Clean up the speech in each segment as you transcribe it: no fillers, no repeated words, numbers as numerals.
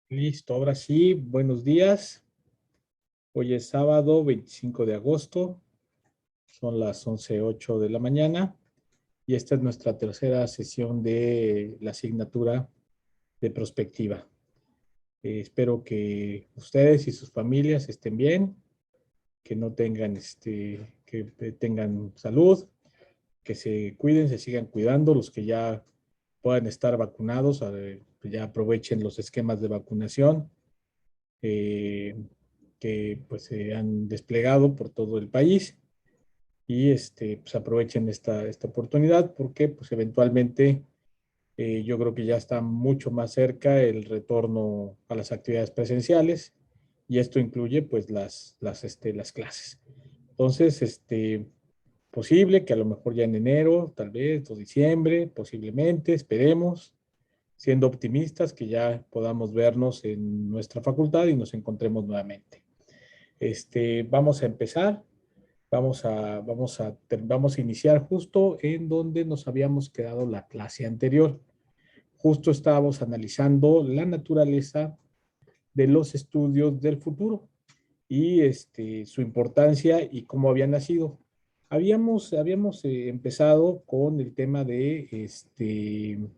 Listo, ahora sí, buenos días. Hoy es sábado 25 de agosto, son las 11:08 de la mañana y esta es nuestra tercera sesión de la asignatura de prospectiva. Espero que ustedes y sus familias estén bien, que no tengan, que tengan salud, que se cuiden, se sigan cuidando, los que ya puedan estar vacunados, ya aprovechen los esquemas de vacunación. eh, que pues se han desplegado por todo el país y pues aprovechen esta oportunidad porque pues eventualmente yo creo que ya está mucho más cerca el retorno a las actividades presenciales y esto incluye pues las clases. Entonces, posible que a lo mejor ya en enero, tal vez, o diciembre, posiblemente, esperemos, siendo optimistas, que ya podamos vernos en nuestra facultad y nos encontremos nuevamente. Vamos a empezar, vamos a iniciar justo en donde nos habíamos quedado la clase anterior. Justo estábamos analizando la naturaleza de los estudios del futuro y su importancia y cómo habían nacido. Habíamos empezado con el tema de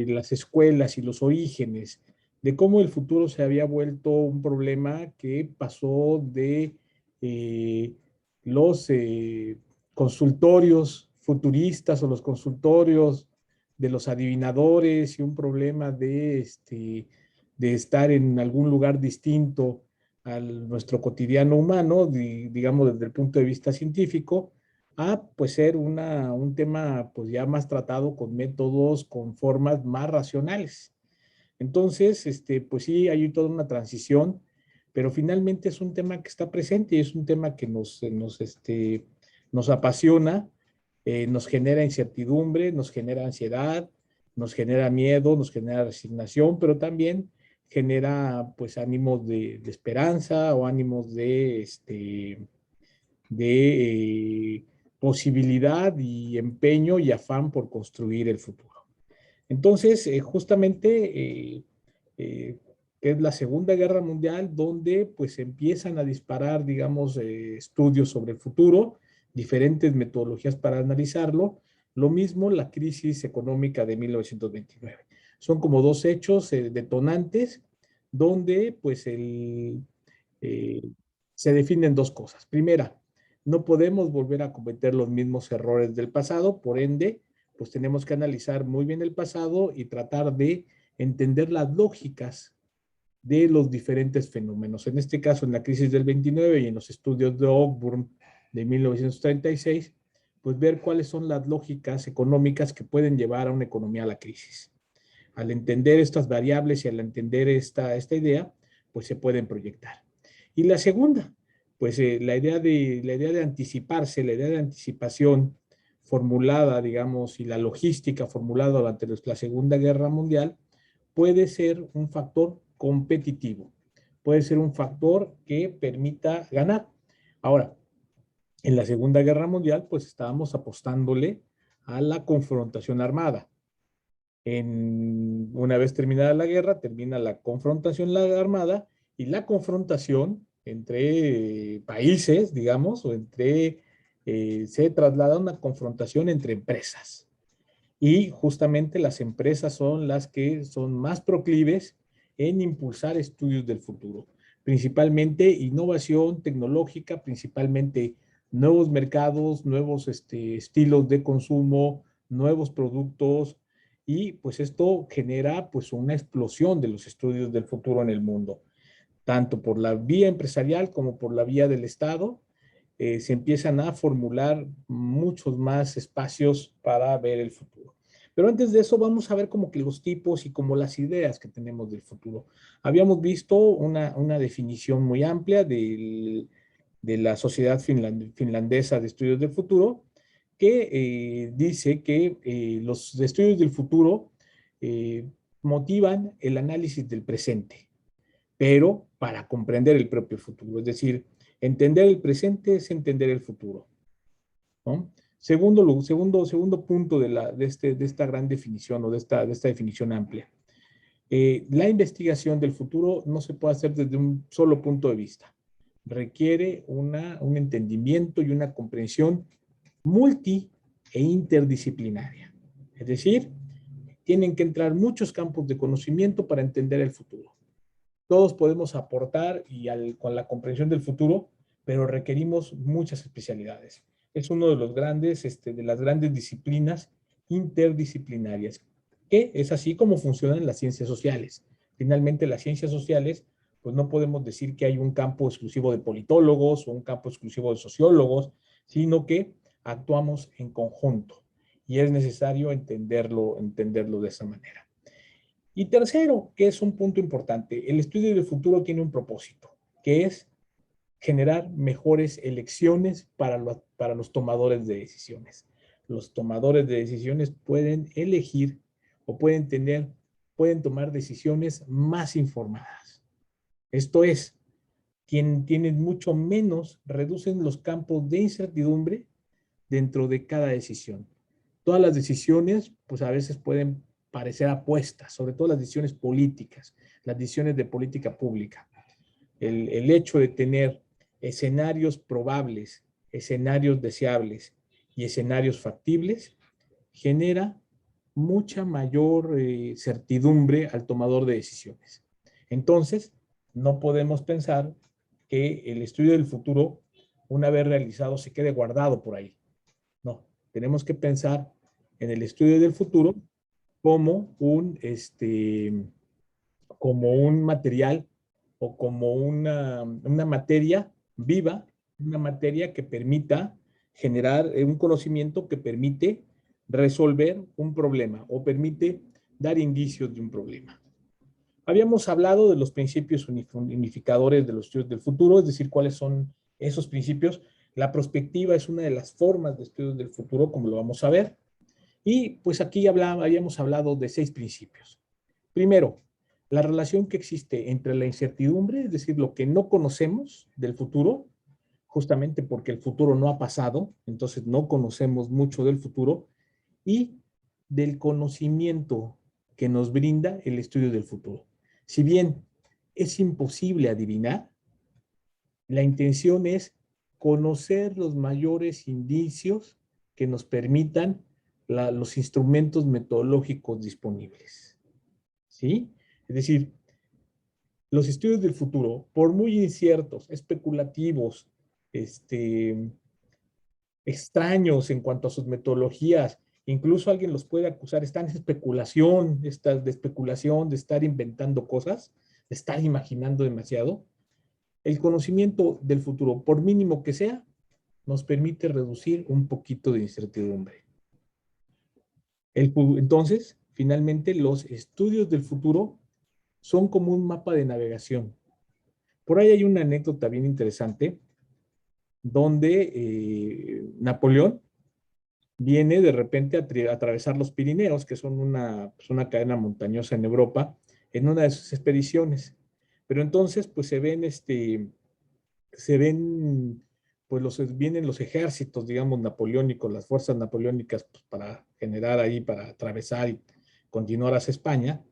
las escuelas y los orígenes, de cómo el futuro se había vuelto un problema que pasó de eh, los consultorios futuristas o los consultorios de los adivinadores y un problema de estar en algún lugar distinto a nuestro cotidiano humano, digamos desde el punto de vista científico, a pues ser un tema pues ya más tratado con métodos, con formas más racionales. Entonces, pues sí, hay toda una transición, pero finalmente es un tema que está presente y es un tema que nos apasiona, nos genera incertidumbre, nos genera ansiedad, nos genera miedo, nos genera resignación, pero también genera pues ánimos de esperanza o ánimos de posibilidad y empeño y afán por construir el futuro. Entonces, justamente, eh, es la Segunda Guerra Mundial donde pues empiezan a disparar, digamos, estudios sobre el futuro, diferentes metodologías para analizarlo. Lo mismo la crisis económica de 1929. Son como dos hechos detonantes donde pues eh, se definen dos cosas. Primera, no podemos volver a cometer los mismos errores del pasado, por ende, pues tenemos que analizar muy bien el pasado y tratar de entender las lógicas de los diferentes fenómenos. En este caso, en la crisis del 29 y en los estudios de Ogburn de 1936, pues ver cuáles son las lógicas económicas que pueden llevar a una economía a la crisis. Al entender estas variables y al entender esta idea, pues se pueden proyectar. Y la segunda, pues la idea de anticiparse, la idea de anticipación formulada, digamos, y la logística formulada durante la Segunda Guerra Mundial puede ser un factor competitivo, puede ser un factor que permita ganar. Ahora, en la Segunda Guerra Mundial, pues estábamos apostándole a la confrontación armada. Una vez terminada la guerra, termina la confrontación armada y la confrontación entre países, digamos, o se traslada a una confrontación entre empresas. Y justamente las empresas son las que son más proclives en impulsar estudios del futuro, principalmente innovación tecnológica, principalmente nuevos mercados, nuevos estilos de consumo, nuevos productos, y pues esto genera pues una explosión de los estudios del futuro en el mundo, tanto por la vía empresarial como por la vía del Estado. Se empiezan a formular muchos más espacios para ver el futuro. Pero antes de eso vamos a ver como que los tipos y como las ideas que tenemos del futuro. Habíamos visto una definición muy amplia de la Sociedad Finlandesa de Estudios del Futuro, que dice que los estudios del futuro eh, motivan el análisis del presente, pero para comprender el propio futuro. Es decir, entender el presente es entender el futuro, ¿no? Segundo punto de esta gran definición o de esta definición amplia. La investigación del futuro no se puede hacer desde un solo punto de vista. Requiere un entendimiento y una comprensión multi e interdisciplinaria. Es decir, tienen que entrar muchos campos de conocimiento para entender el futuro. Todos podemos aportar con la comprensión del futuro, pero requerimos muchas especialidades. Es uno de los grandes, de las grandes disciplinas interdisciplinarias, que es así como funcionan las ciencias sociales. Finalmente, las ciencias sociales, pues no podemos decir que hay un campo exclusivo de politólogos o un campo exclusivo de sociólogos, sino que actuamos en conjunto y es necesario entenderlo de esa manera. Y tercero, que es un punto importante, el estudio del futuro tiene un propósito, que es generar mejores elecciones para los tomadores de decisiones. Los tomadores de decisiones pueden elegir o pueden tomar decisiones más informadas. Esto es, tienen mucho menos, reducen los campos de incertidumbre dentro de cada decisión. Todas las decisiones, pues a veces pueden parecer apuestas, sobre todo las decisiones políticas, las decisiones de política pública. El hecho de tener escenarios probables, escenarios deseables y escenarios factibles genera mucha mayor certidumbre al tomador de decisiones. Entonces, no podemos pensar que el estudio del futuro, una vez realizado, se quede guardado por ahí. No, tenemos que pensar en el estudio del futuro como como un material o como una materia viva, una materia que permita generar un conocimiento que permite resolver un problema o permite dar indicios de un problema. Habíamos hablado de los principios unificadores de los estudios del futuro, es decir, cuáles son esos principios. La prospectiva es una de las formas de estudios del futuro, como lo vamos a ver. Y pues aquí habíamos hablado de 6 principios. Primero, la relación que existe entre la incertidumbre, es decir, lo que no conocemos del futuro, justamente porque el futuro no ha pasado, entonces no conocemos mucho del futuro, y del conocimiento que nos brinda el estudio del futuro. Si bien es imposible adivinar, la intención es conocer los mayores indicios que nos permitan los instrumentos metodológicos disponibles. ¿Sí? Es decir, los estudios del futuro, por muy inciertos, especulativos, extraños en cuanto a sus metodologías, incluso alguien los puede acusar, están en especulación, de especulación, de estar inventando cosas, de estar imaginando demasiado. El conocimiento del futuro, por mínimo que sea, nos permite reducir un poquito de incertidumbre. Entonces, finalmente, los estudios del futuro son como un mapa de navegación. Por ahí hay una anécdota bien interesante donde Napoleón viene de repente a atravesar los Pirineos, que son una cadena montañosa en Europa, en una de sus expediciones. Pero entonces, pues pues vienen los ejércitos, digamos, napoleónicos, las fuerzas napoleónicas, pues, para generar ahí, para atravesar y continuar hacia España.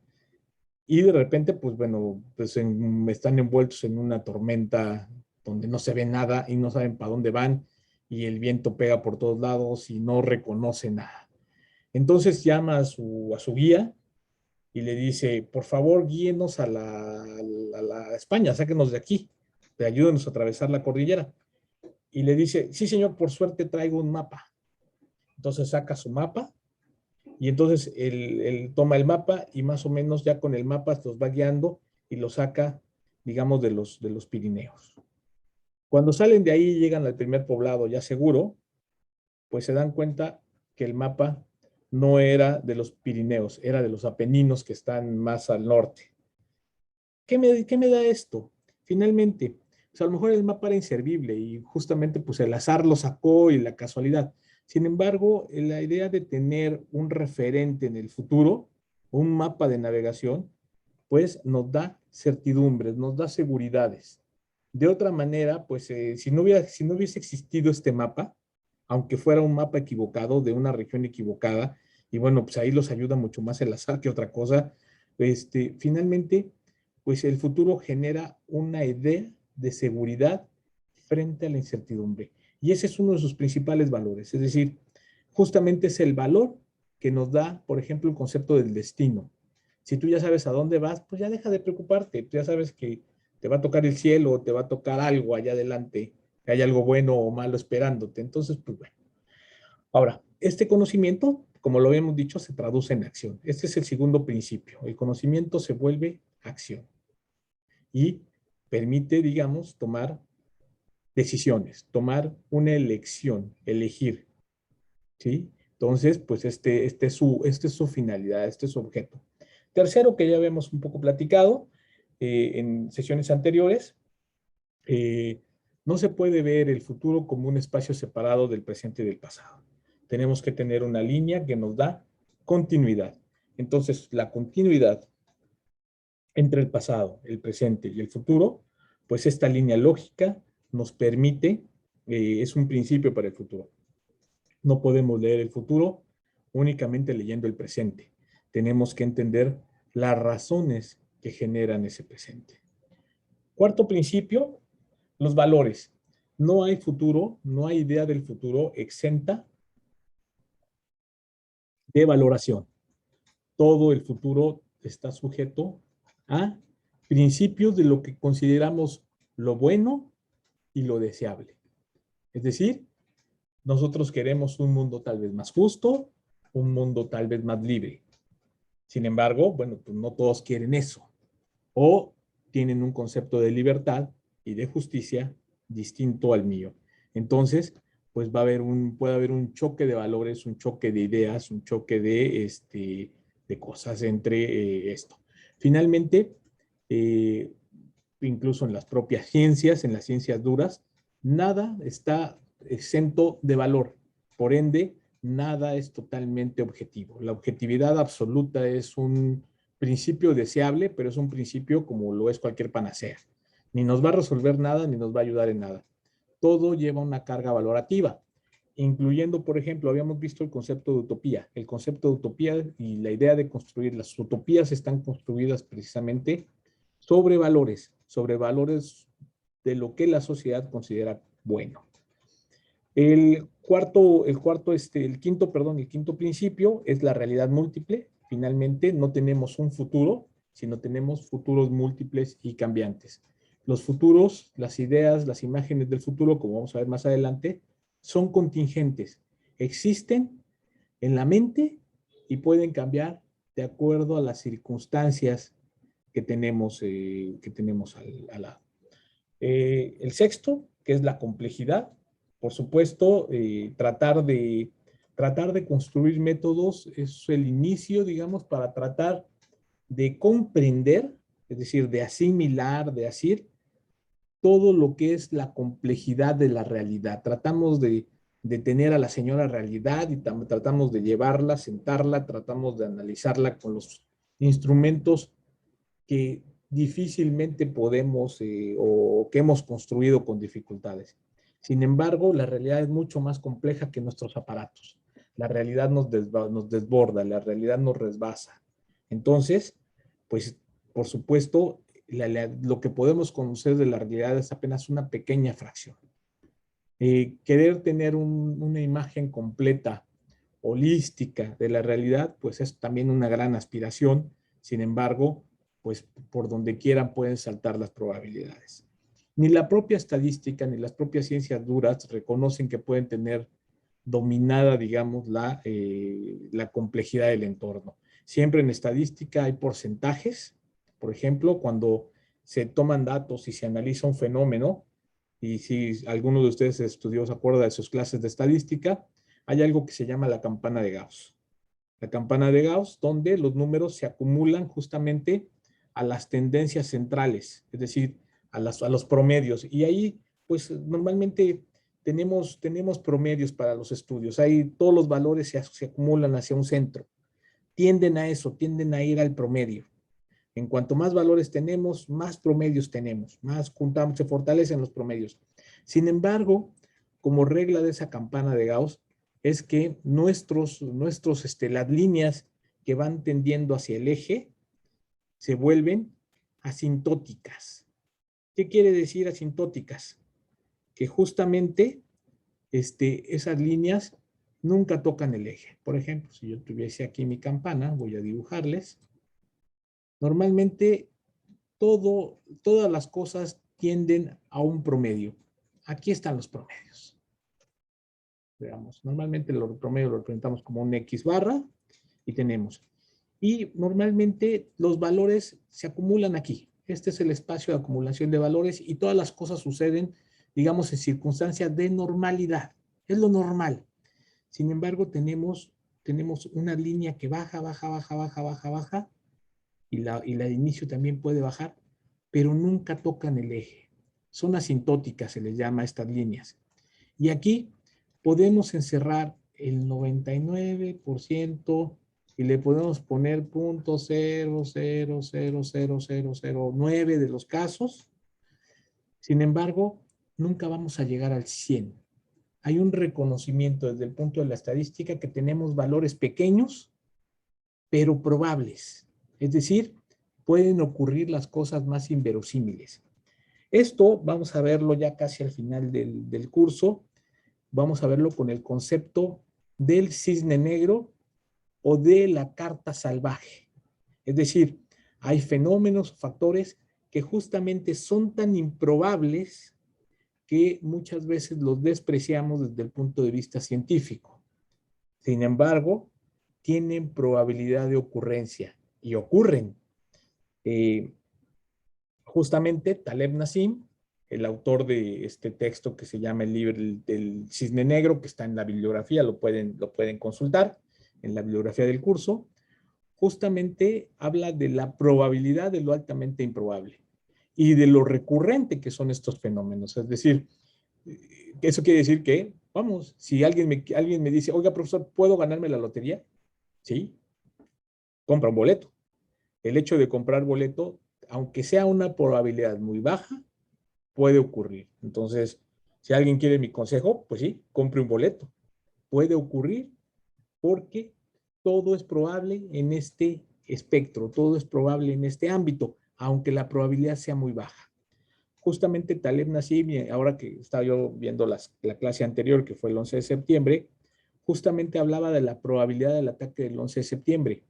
Y de repente, pues bueno, pues están envueltos en una tormenta donde no se ve nada y no saben para dónde van y el viento pega por todos lados y no reconoce nada. Entonces llama a su guía y le dice, por favor, guíenos a la España, sáquenos de aquí, ayúdenos a atravesar la cordillera. Y le dice, sí, señor, por suerte traigo un mapa. Entonces saca su mapa y entonces él toma el mapa y más o menos ya con el mapa los va guiando y los saca, digamos, de los Pirineos. Cuando salen de ahí y llegan al primer poblado ya seguro, pues se dan cuenta que el mapa no era de los Pirineos, era de los Apeninos que están más al norte. ¿Qué me da esto? Finalmente, pues a lo mejor el mapa era inservible y justamente pues el azar lo sacó y la casualidad. Sin embargo, la idea de tener un referente en el futuro, un mapa de navegación, pues nos da certidumbres, nos da seguridades. De otra manera, pues si no hubiese existido este mapa, aunque fuera un mapa equivocado de una región equivocada, y bueno, pues ahí los ayuda mucho más el azar que otra cosa, finalmente, pues el futuro genera una idea de seguridad frente a la incertidumbre. Y ese es uno de sus principales valores. Es decir, justamente es el valor que nos da, por ejemplo, el concepto del destino. Si tú ya sabes a dónde vas, pues ya deja de preocuparte. Tú ya sabes que te va a tocar el cielo, te va a tocar algo allá adelante, que hay algo bueno o malo esperándote. Entonces, pues bueno. Ahora, este conocimiento, como lo habíamos dicho, se traduce en acción. Este es el segundo principio. El conocimiento se vuelve acción y permite, digamos, tomar decisiones, tomar una elección, elegir, ¿sí? Entonces, pues este es su finalidad, este es su objeto. Tercero, que ya habíamos un poco platicado en sesiones anteriores, eh, no se puede ver el futuro como un espacio separado del presente y del pasado. Tenemos que tener una línea que nos da continuidad. Entonces, la continuidad entre el pasado, el presente y el futuro, pues esta línea lógica nos permite, es un principio para el futuro. No podemos leer el futuro únicamente leyendo el presente. Tenemos que entender las razones que generan ese presente. Cuarto principio, los valores. No hay futuro, no hay idea del futuro exenta de valoración. Todo el futuro está sujeto a principios de lo que consideramos lo bueno y lo deseable. Es decir, nosotros queremos un mundo tal vez más justo, un mundo tal vez más libre. Sin embargo, bueno, pues no todos quieren eso. O tienen un concepto de libertad y de justicia distinto al mío. Entonces, pues puede haber un choque de valores, un choque de ideas, un choque de cosas entre esto. Finalmente, eh, incluso en las propias ciencias, en las ciencias duras, nada está exento de valor. Por ende, nada es totalmente objetivo. La objetividad absoluta es un principio deseable, pero es un principio como lo es cualquier panacea. Ni nos va a resolver nada, ni nos va a ayudar en nada. Todo lleva una carga valorativa, incluyendo, por ejemplo, habíamos visto el concepto de utopía. El concepto de utopía y la idea de construir las utopías están construidas precisamente sobre valores de lo que la sociedad considera bueno. El quinto principio es la realidad múltiple. Finalmente, no tenemos un futuro, sino tenemos futuros múltiples y cambiantes. Los futuros, las ideas, las imágenes del futuro, como vamos a ver más adelante, son contingentes. Existen en la mente y pueden cambiar de acuerdo a las circunstancias que tenemos al lado. El sexto, que es la complejidad, por supuesto, tratar de construir métodos es el inicio, digamos, para tratar de comprender, es decir, de asimilar, de asir todo lo que es la complejidad de la realidad. Tratamos de tener a la señora realidad y tratamos de llevarla, sentarla, tratamos de analizarla con los instrumentos que difícilmente podemos o que hemos construido con dificultades. Sin embargo, la realidad es mucho más compleja que nuestros aparatos. La realidad nos desborda, la realidad nos resbasa. Entonces, pues, por supuesto, lo que podemos conocer de la realidad es apenas una pequeña fracción. Querer tener una imagen completa, holística de la realidad, pues es también una gran aspiración. Sin embargo, pues por donde quieran pueden saltar las probabilidades. Ni la propia estadística ni las propias ciencias duras reconocen que pueden tener dominada, digamos, la complejidad del entorno. Siempre en estadística hay porcentajes. Por ejemplo, cuando se toman datos y se analiza un fenómeno, y si alguno de ustedes estudió, se acuerda de sus clases de estadística, hay algo que se llama la campana de Gauss. La campana de Gauss, donde los números se acumulan justamente a las tendencias centrales, es decir, a los promedios. Y ahí, pues normalmente tenemos promedios para los estudios. Ahí todos los valores se acumulan hacia un centro. Tienden a eso, tienden a ir al promedio. En cuanto más valores tenemos, más promedios tenemos, más juntamos, se fortalecen los promedios. Sin embargo, como regla de esa campana de Gauss, es que las líneas que van tendiendo hacia el eje se vuelven asintóticas. ¿Qué quiere decir asintóticas? Que justamente esas líneas nunca tocan el eje. Por ejemplo, si yo tuviese aquí mi campana, voy a dibujarles. Normalmente todas las cosas tienden a un promedio. Aquí están los promedios. Veamos, normalmente los promedios lo representamos como un X barra y tenemos. Y normalmente los valores se acumulan aquí. Este es el espacio de acumulación de valores y todas las cosas suceden, digamos, en circunstancias de normalidad. Es lo normal. Sin embargo, tenemos una línea que baja, baja, baja, baja, baja, baja, y la de inicio también puede bajar, pero nunca tocan el eje. Son asintóticas, se les llama a estas líneas. Y aquí podemos encerrar el 99% y le podemos poner 0.00000009 de los casos. Sin embargo, nunca vamos a llegar al 100. Hay un reconocimiento desde el punto de la estadística que tenemos valores pequeños, pero probables. Es decir, pueden ocurrir las cosas más inverosímiles. Esto vamos a verlo ya casi al final del curso. Vamos a verlo con el concepto del cisne negro o de la carta salvaje. Es decir, hay fenómenos, factores que justamente son tan improbables que muchas veces los despreciamos desde el punto de vista científico. Sin embargo, tienen probabilidad de ocurrencia y ocurren. Justamente Taleb Nassim, el autor de este texto que se llama el libro del cisne negro, que está en la bibliografía, lo pueden consultar en la bibliografía del curso, justamente habla de la probabilidad de lo altamente improbable y de lo recurrente que son estos fenómenos. Es decir, eso quiere decir que, vamos, si alguien me dice, oiga, profesor, ¿puedo ganarme la lotería? Sí, compra un boleto. El hecho de comprar boleto, aunque sea una probabilidad muy baja, puede ocurrir. Entonces, si alguien quiere mi consejo, pues sí, compre un boleto. Puede ocurrir porque todo es probable en este espectro, todo es probable en este ámbito, aunque la probabilidad sea muy baja. Justamente Taleb Nassim, ahora que estaba yo viendo la clase anterior, que fue el 11 de septiembre, justamente hablaba de la probabilidad del ataque del 11 de septiembre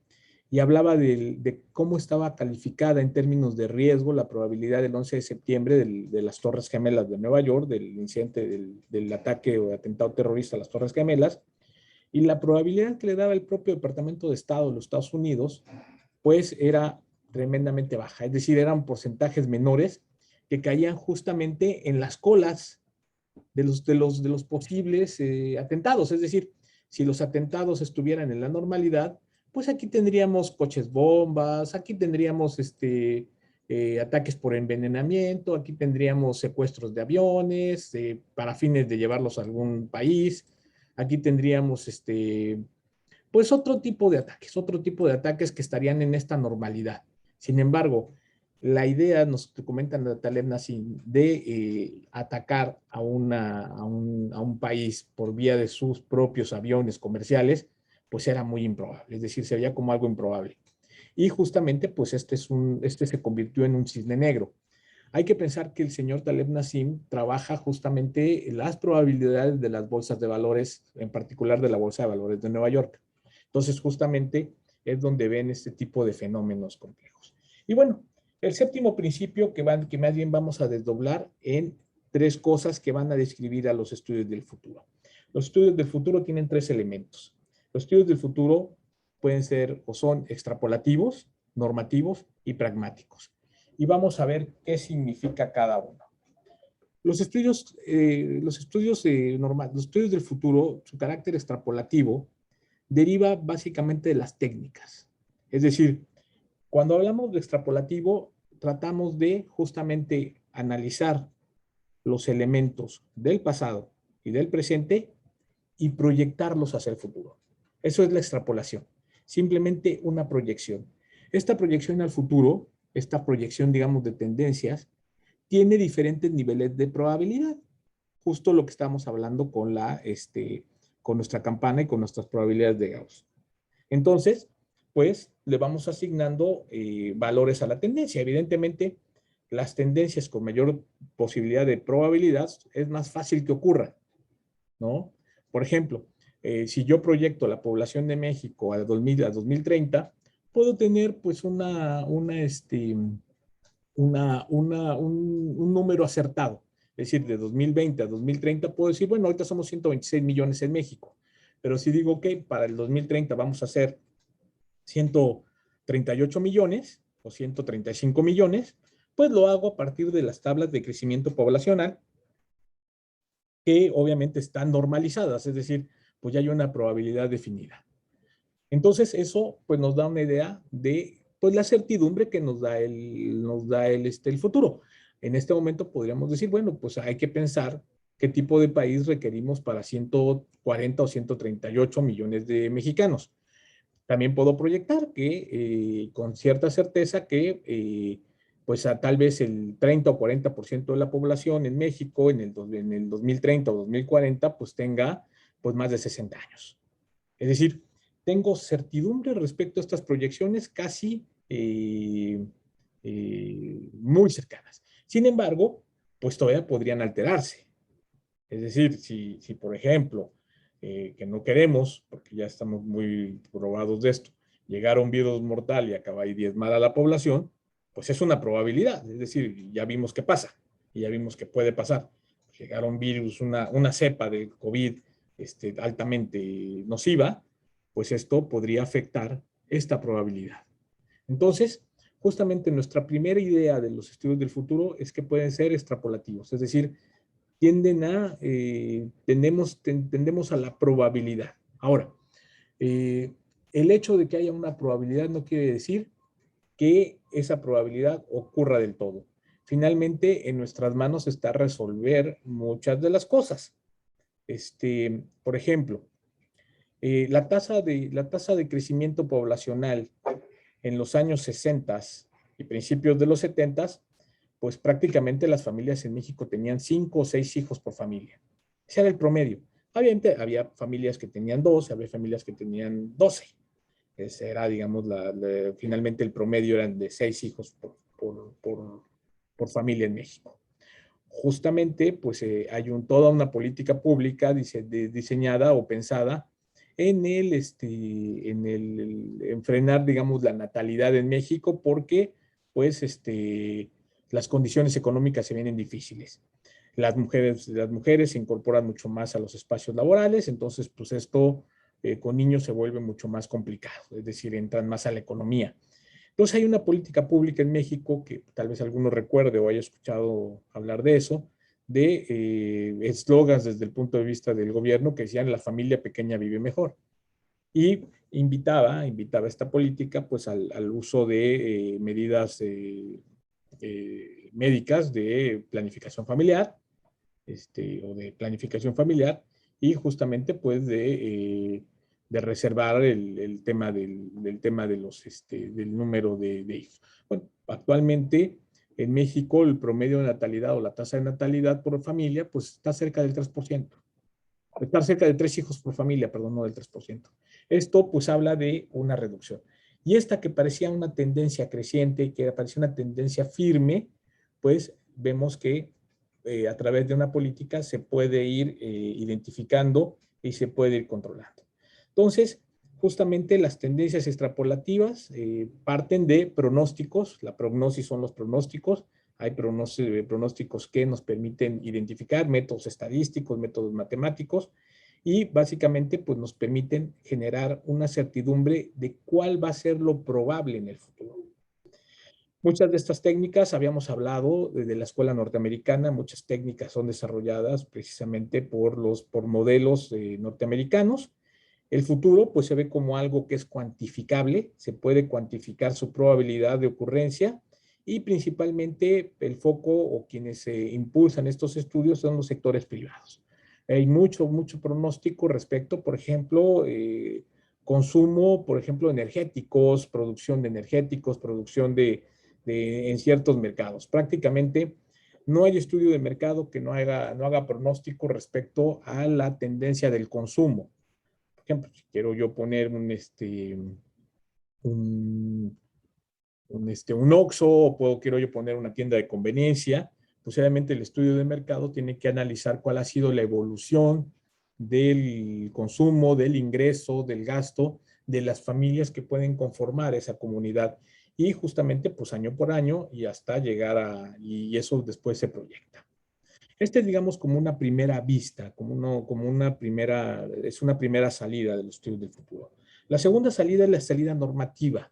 y hablaba de cómo estaba calificada en términos de riesgo la probabilidad del 11 de septiembre de las Torres Gemelas de Nueva York, del incidente del ataque o atentado terrorista a las Torres Gemelas, y la probabilidad que le daba el propio Departamento de Estado de los Estados Unidos, pues era tremendamente baja, es decir, eran porcentajes menores que caían justamente en las colas de los posibles atentados, es decir, si los atentados estuvieran en la normalidad, pues aquí tendríamos coches bombas, aquí tendríamos ataques por envenenamiento, aquí tendríamos secuestros de aviones para fines de llevarlos a algún país, aquí tendríamos pues otro tipo de ataques que estarían en esta normalidad. Sin embargo, la idea, nos comentan Taleb Nassim, de atacar a un país por vía de sus propios aviones comerciales, pues era muy improbable, es decir, se veía como algo improbable. Y justamente, pues este se convirtió en un cisne negro. Hay que pensar que el señor Taleb Nassim trabaja justamente las probabilidades de las bolsas de valores, en particular de la Bolsa de Valores de Nueva York. Entonces, justamente es donde ven este tipo de fenómenos complejos. Y bueno, el séptimo principio que más bien vamos a desdoblar en tres cosas que van a describir a los estudios del futuro. Los estudios del futuro tienen tres elementos. Los estudios del futuro pueden ser o son extrapolativos, normativos y pragmáticos. Y vamos a ver qué significa cada uno. Los estudios del futuro, su carácter extrapolativo, deriva básicamente de las técnicas. Es decir, cuando hablamos de extrapolativo, tratamos de justamente analizar los elementos del pasado y del presente y proyectarlos hacia el futuro. Eso es la extrapolación, simplemente una proyección. Esta proyección al futuro, esta proyección, digamos, de tendencias, tiene diferentes niveles de probabilidad. Justo lo que estamos hablando con nuestra campana y con nuestras probabilidades de Gauss. Entonces, pues le vamos asignando valores a la tendencia. Evidentemente, las tendencias con mayor posibilidad de probabilidad es más fácil que ocurra, ¿no? Por ejemplo, si yo proyecto la población de México a 2030, puedo tener pues un número acertado. Es decir, de 2020 a 2030 puedo decir, bueno, ahorita somos 126 millones en México, pero si digo que para el 2030 vamos a ser 138 millones o 135 millones, pues lo hago a partir de las tablas de crecimiento poblacional que obviamente están normalizadas, es decir, pues ya hay una probabilidad definida. Entonces eso pues nos da una idea de pues la certidumbre que nos da el futuro. En este momento podríamos decir, bueno, pues hay que pensar qué tipo de país requerimos para 140 o 138 millones de mexicanos. También puedo proyectar que con cierta certeza que pues tal vez el 30 o 40% de la población en México en el 2030 o 2040 pues tenga pues más de 60 años. Es decir, tengo certidumbre respecto a estas proyecciones casi muy cercanas. Sin embargo, pues todavía podrían alterarse. Es decir, si por ejemplo, que no queremos, porque ya estamos muy probados de esto, llegara un virus mortal y acaba de diezmar a la población, pues es una probabilidad. Es decir, ya vimos que pasa y ya vimos que puede pasar. Llegar un virus, una cepa de COVID altamente nociva, pues esto podría afectar esta probabilidad. Entonces, justamente nuestra primera idea de los estudios del futuro es que pueden ser extrapolativos, es decir, tendemos a la probabilidad. Ahora, el hecho de que haya una probabilidad no quiere decir que esa probabilidad ocurra del todo. Finalmente, en nuestras manos está resolver muchas de las cosas. Por ejemplo, la tasa de crecimiento poblacional en los años 60 y principios de los 70, pues prácticamente las familias en México tenían 5 o 6 hijos por familia. Ese era el promedio. Había familias que tenían 12, había familias que tenían 12. Ese era, digamos, finalmente el promedio eran de 6 hijos por familia en México. Justamente, pues hay toda una política pública diseñada o pensada en frenar, digamos, la natalidad en México porque, pues, las condiciones económicas se vienen difíciles. Las mujeres se incorporan mucho más a los espacios laborales, entonces, pues esto con niños se vuelve mucho más complicado, es decir, entran más a la economía. Entonces hay una política pública en México que tal vez alguno recuerde o haya escuchado hablar de eso, de eslogans desde el punto de vista del gobierno que decían la familia pequeña vive mejor. Y invitaba esta política pues al uso de medidas médicas de planificación familiar, o de planificación familiar, y justamente pues de reservar el tema del número de hijos. Bueno, actualmente en México el promedio de natalidad o la tasa de natalidad por familia pues está cerca del 3%. Está cerca de 3 hijos por familia, perdón, no del 3%. Esto pues habla de una reducción. Y esta que parecía una tendencia creciente, que parecía una tendencia firme, pues vemos que a través de una política se puede ir identificando y se puede ir controlando. Entonces, justamente las tendencias extrapolativas parten de pronósticos. La prognosis son los pronósticos. Hay pronósticos que nos permiten identificar métodos estadísticos, métodos matemáticos, y básicamente pues nos permiten generar una certidumbre de cuál va a ser lo probable en el futuro. Muchas de estas técnicas, habíamos hablado de la escuela norteamericana, muchas técnicas son desarrolladas precisamente por modelos norteamericanos. El futuro pues se ve como algo que es cuantificable, se puede cuantificar su probabilidad de ocurrencia, y principalmente el foco o quienes impulsan estos estudios son los sectores privados. Hay mucho pronóstico respecto, por ejemplo, consumo, por ejemplo, energéticos, producción de energéticos, producción en ciertos mercados. Prácticamente no hay estudio de mercado que no haga pronóstico respecto a la tendencia del consumo. Por ejemplo, si quiero yo poner un Oxxo, o quiero yo poner una tienda de conveniencia, pues obviamente el estudio de mercado tiene que analizar cuál ha sido la evolución del consumo, del ingreso, del gasto de las familias que pueden conformar esa comunidad. Y justamente, pues año por año y hasta llegar y eso después se proyecta. Este es, digamos, como una primera vista, es una primera salida de los estudios del futuro. La segunda salida es la salida normativa,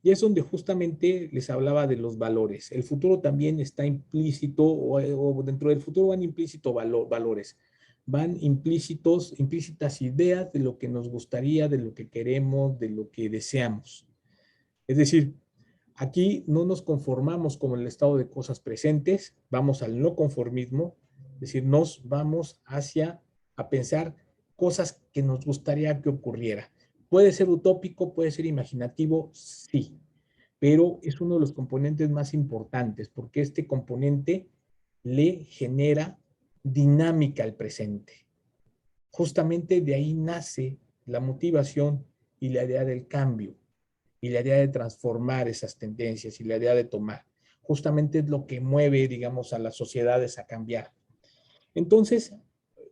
y es donde justamente les hablaba de los valores. El futuro también está implícito, o dentro del futuro van implícitos valores, van implícitas ideas de lo que nos gustaría, de lo que queremos, de lo que deseamos. Es decir, aquí no nos conformamos con el estado de cosas presentes, vamos al no conformismo, es decir, nos vamos a pensar cosas que nos gustaría que ocurriera. Puede ser utópico, puede ser imaginativo, sí, pero es uno de los componentes más importantes porque este componente le genera dinámica al presente. Justamente de ahí nace la motivación y la idea del cambio y la idea de transformar esas tendencias y la idea de tomar. Justamente es lo que mueve, digamos, a las sociedades a cambiar. Entonces,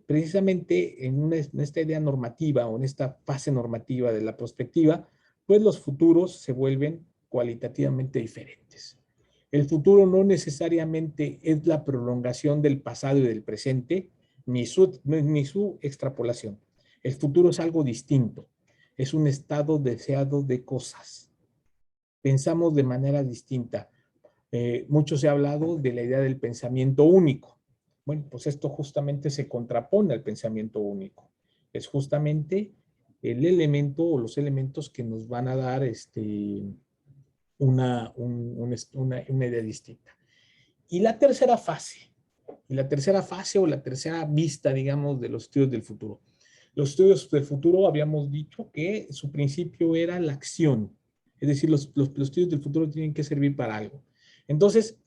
precisamente en esta idea normativa o en esta fase normativa de la perspectiva, pues los futuros se vuelven cualitativamente diferentes. El futuro no necesariamente es la prolongación del pasado y del presente, ni su extrapolación. El futuro es algo distinto, es un estado deseado de cosas. Pensamos de manera distinta. Mucho se ha hablado de la idea del pensamiento único. Bueno, pues esto justamente se contrapone al pensamiento único. Es justamente el elemento o los elementos que nos van a dar una idea distinta. Y la tercera fase o la tercera vista, digamos, de los estudios del futuro. Los estudios del futuro habíamos dicho que su principio era la acción. Es decir, los estudios del futuro tienen que servir para algo. Entonces,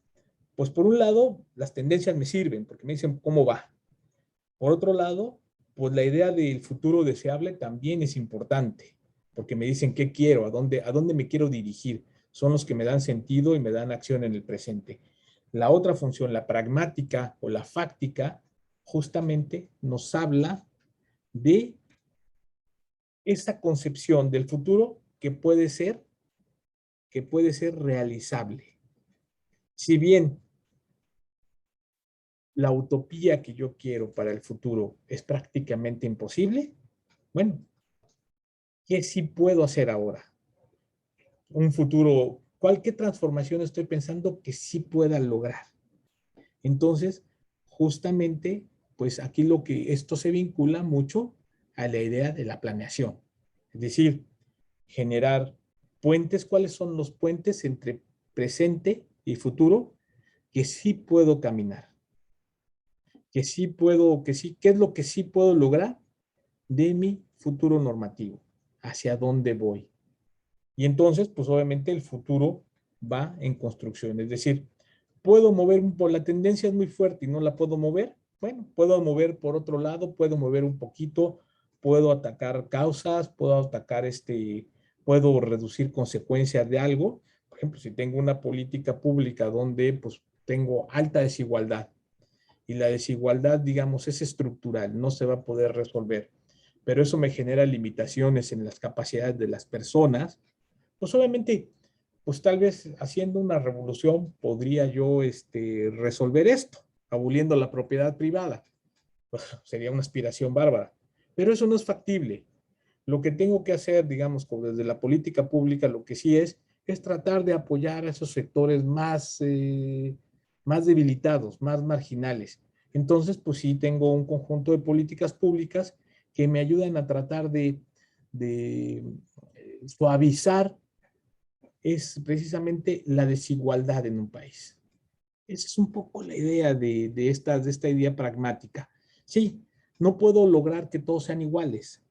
pues por un lado, las tendencias me sirven porque me dicen cómo va. Por otro lado, pues la idea del futuro deseable también es importante porque me dicen qué quiero, a dónde me quiero dirigir. Son los que me dan sentido y me dan acción en el presente. La otra función, la pragmática o la fáctica, justamente nos habla de esa concepción del futuro que puede ser realizable. Si bien la utopía que yo quiero para el futuro es prácticamente imposible, bueno, ¿qué sí puedo hacer ahora? Un futuro, ¿qué transformación estoy pensando que sí pueda lograr? Entonces, justamente, pues aquí esto se vincula mucho a la idea de la planeación. Es decir, generar puentes. ¿Cuáles son los puentes entre presente y futuro que sí puedo caminar? ¿Qué es lo que sí puedo lograr de mi futuro normativo? ¿Hacia dónde voy? Y entonces, pues obviamente el futuro va en construcción. Es decir, ¿puedo mover por la tendencia es muy fuerte y no la puedo mover? Bueno, puedo mover por otro lado, puedo mover un poquito, puedo atacar causas, puedo reducir consecuencias de algo. Por ejemplo, si tengo una política pública donde pues tengo alta desigualdad y la desigualdad, digamos, es estructural, no se va a poder resolver, pero eso me genera limitaciones en las capacidades de las personas, pues obviamente, pues tal vez haciendo una revolución podría yo resolver esto, aboliendo la propiedad privada. Pues, sería una aspiración bárbara, pero eso no es factible. Lo que tengo que hacer, digamos, desde la política pública, lo que sí es tratar de apoyar a esos sectores más debilitados, más marginales. Entonces, pues sí, tengo un conjunto de políticas públicas que me ayudan a tratar de suavizar es precisamente la desigualdad en un país. Esa es un poco la idea de esta idea pragmática. Sí, no puedo lograr que todos sean iguales.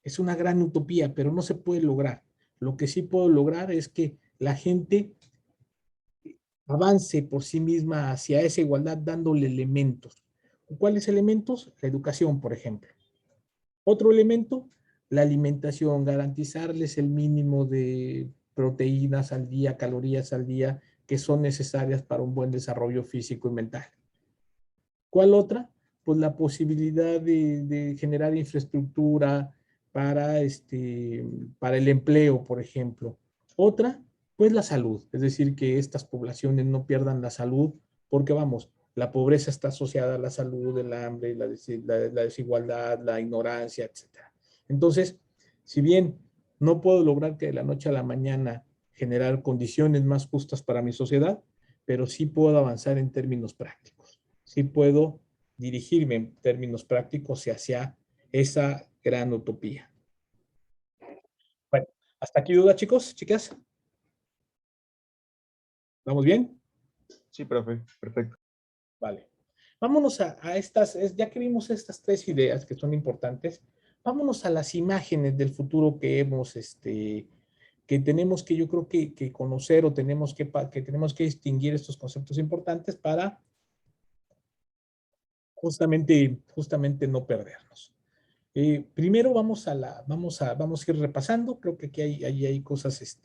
Es una gran utopía, pero no se puede lograr. Lo que sí puedo lograr es que la gente avance por sí misma hacia esa igualdad dándole elementos. ¿Cuáles elementos? La educación, por ejemplo. Otro elemento, la alimentación, garantizarles el mínimo proteínas al día, calorías al día, que son necesarias para un buen desarrollo físico y mental. ¿Cuál otra? Pues la posibilidad de generar infraestructura para el empleo, por ejemplo. Otra, pues la salud, es decir, que estas poblaciones no pierdan la salud, porque vamos, la pobreza está asociada a la salud, el hambre, la desigualdad, la ignorancia, etcétera. Entonces, si bien no puedo lograr que de la noche a la mañana generar condiciones más justas para mi sociedad, pero sí puedo avanzar en términos prácticos. Sí puedo dirigirme en términos prácticos hacia esa gran utopía. Bueno, hasta aquí duda, chicos, chicas. ¿Vamos bien? Sí, profe, perfecto. Vale. Vámonos a estas, ya que vimos estas tres ideas que son importantes, vámonos a las imágenes del futuro que hemos, que tenemos que yo creo que conocer o tenemos que distinguir estos conceptos importantes para justamente no perdernos. Primero vamos a ir repasando, creo que aquí hay cosas,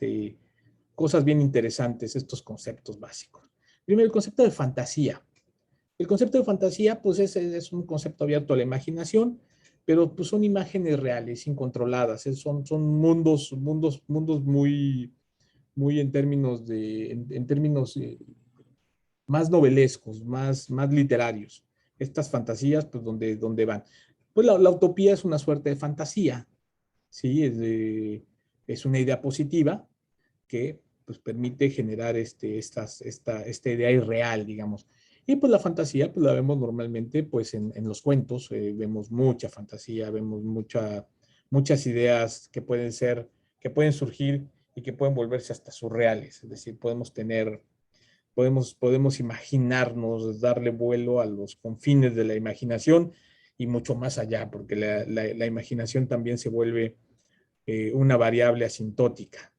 cosas bien interesantes, estos conceptos básicos. Primero, el concepto de fantasía. El concepto de fantasía, pues es un concepto abierto a la imaginación, pero pues son imágenes reales, incontroladas, son mundos muy en términos más novelescos, más literarios. Estas fantasías, pues, ¿dónde van? Pues la utopía es una suerte de fantasía, ¿sí? Es una idea positiva que pues, permite generar esta idea irreal, digamos. Y pues la fantasía, pues la vemos normalmente pues en los cuentos, vemos mucha fantasía, vemos muchas ideas que pueden surgir y que pueden volverse hasta surreales, es decir, podemos imaginarnos, darle vuelo a los confines de la imaginación y mucho más allá, porque la imaginación también se vuelve una variable asintótica.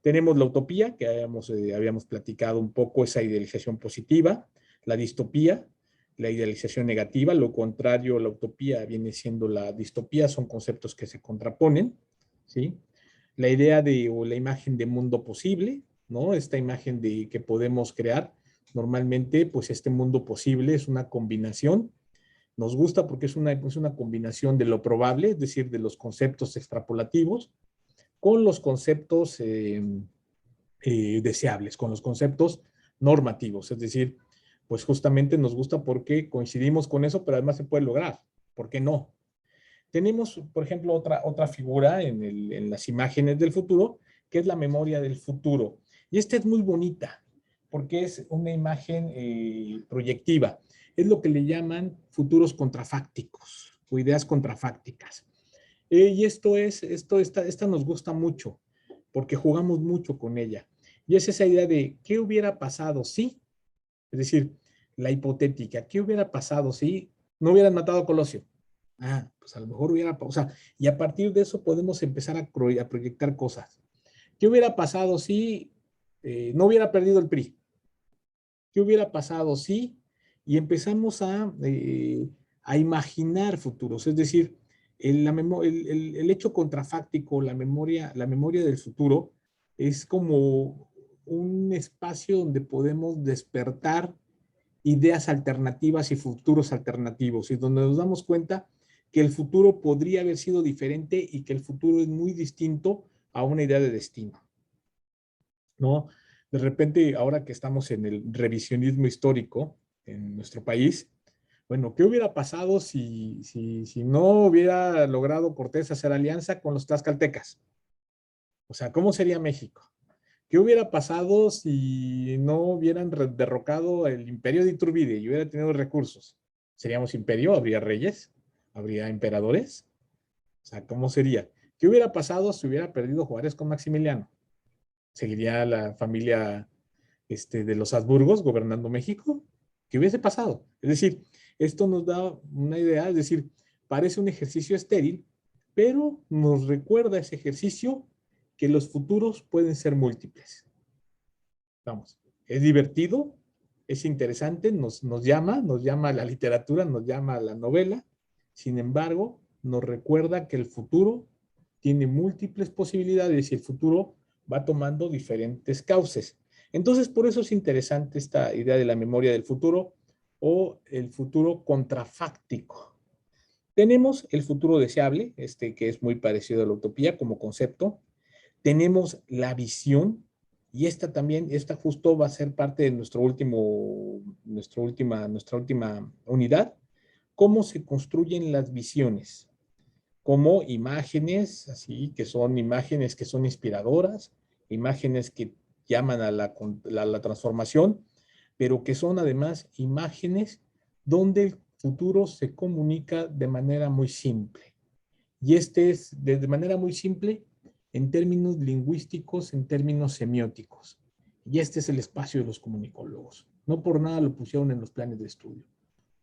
Tenemos la utopía, que habíamos platicado un poco, esa idealización positiva, la distopía, la idealización negativa, lo contrario, la utopía viene siendo la distopía, son conceptos que se contraponen, ¿sí? La idea o la imagen de mundo posible, ¿no? Esta imagen que podemos crear, normalmente, pues este mundo posible es una combinación, nos gusta porque es una combinación de lo probable, es decir, de los conceptos extrapolativos, con los conceptos deseables, con los conceptos normativos, es decir, pues justamente nos gusta porque coincidimos con eso, pero además se puede lograr, ¿por qué no? Tenemos, por ejemplo, otra figura en las imágenes del futuro, que es la memoria del futuro. Y esta es muy bonita, porque es una imagen proyectiva. Es lo que le llaman futuros contrafácticos o ideas contrafácticas. Y esta nos gusta mucho, porque jugamos mucho con ella. Y es esa idea de qué hubiera pasado si, es decir, la hipotética, qué hubiera pasado si no hubieran matado a Colosio. Ah, pues a lo mejor hubiera, o sea, y a partir de eso podemos empezar a proyectar cosas. ¿Qué hubiera pasado si no hubiera perdido el PRI? ¿Qué hubiera pasado si? Y empezamos a imaginar futuros, es decir, el hecho contrafáctico, la memoria del futuro, es como un espacio donde podemos despertar ideas alternativas y futuros alternativos, y donde nos damos cuenta que el futuro podría haber sido diferente y que el futuro es muy distinto a una idea de destino, ¿no? De repente, ahora que estamos en el revisionismo histórico en nuestro país, bueno, ¿qué hubiera pasado si no hubiera logrado Cortés hacer alianza con los tlaxcaltecas? O sea, ¿cómo sería México? ¿Qué hubiera pasado si no hubieran derrocado el imperio de Iturbide y hubiera tenido recursos? ¿Seríamos imperio? ¿Habría reyes? ¿Habría emperadores? O sea, ¿cómo sería? ¿Qué hubiera pasado si hubiera perdido Juárez con Maximiliano? ¿Seguiría la familia de los Habsburgos gobernando México? ¿Qué hubiese pasado? Es decir, esto nos da una idea, es decir, parece un ejercicio estéril, pero nos recuerda ese ejercicio que los futuros pueden ser múltiples. Vamos, es divertido, es interesante, nos llama a la literatura, nos llama a la novela, sin embargo, nos recuerda que el futuro tiene múltiples posibilidades y el futuro va tomando diferentes cauces. Entonces, por eso es interesante esta idea de la memoria del futuro o el futuro contrafáctico. Tenemos el futuro deseable, que es muy parecido a la utopía como concepto. Tenemos la visión, y esta también, esta justo va a ser parte de nuestra última unidad. ¿Cómo se construyen las visiones? Como imágenes, así que son imágenes que son inspiradoras, imágenes que llaman a la transformación, pero que son además imágenes donde el futuro se comunica de manera muy simple. Y es de manera muy simple en términos lingüísticos, en términos semióticos. Y este es el espacio de los comunicólogos. No por nada lo pusieron en los planes de estudio.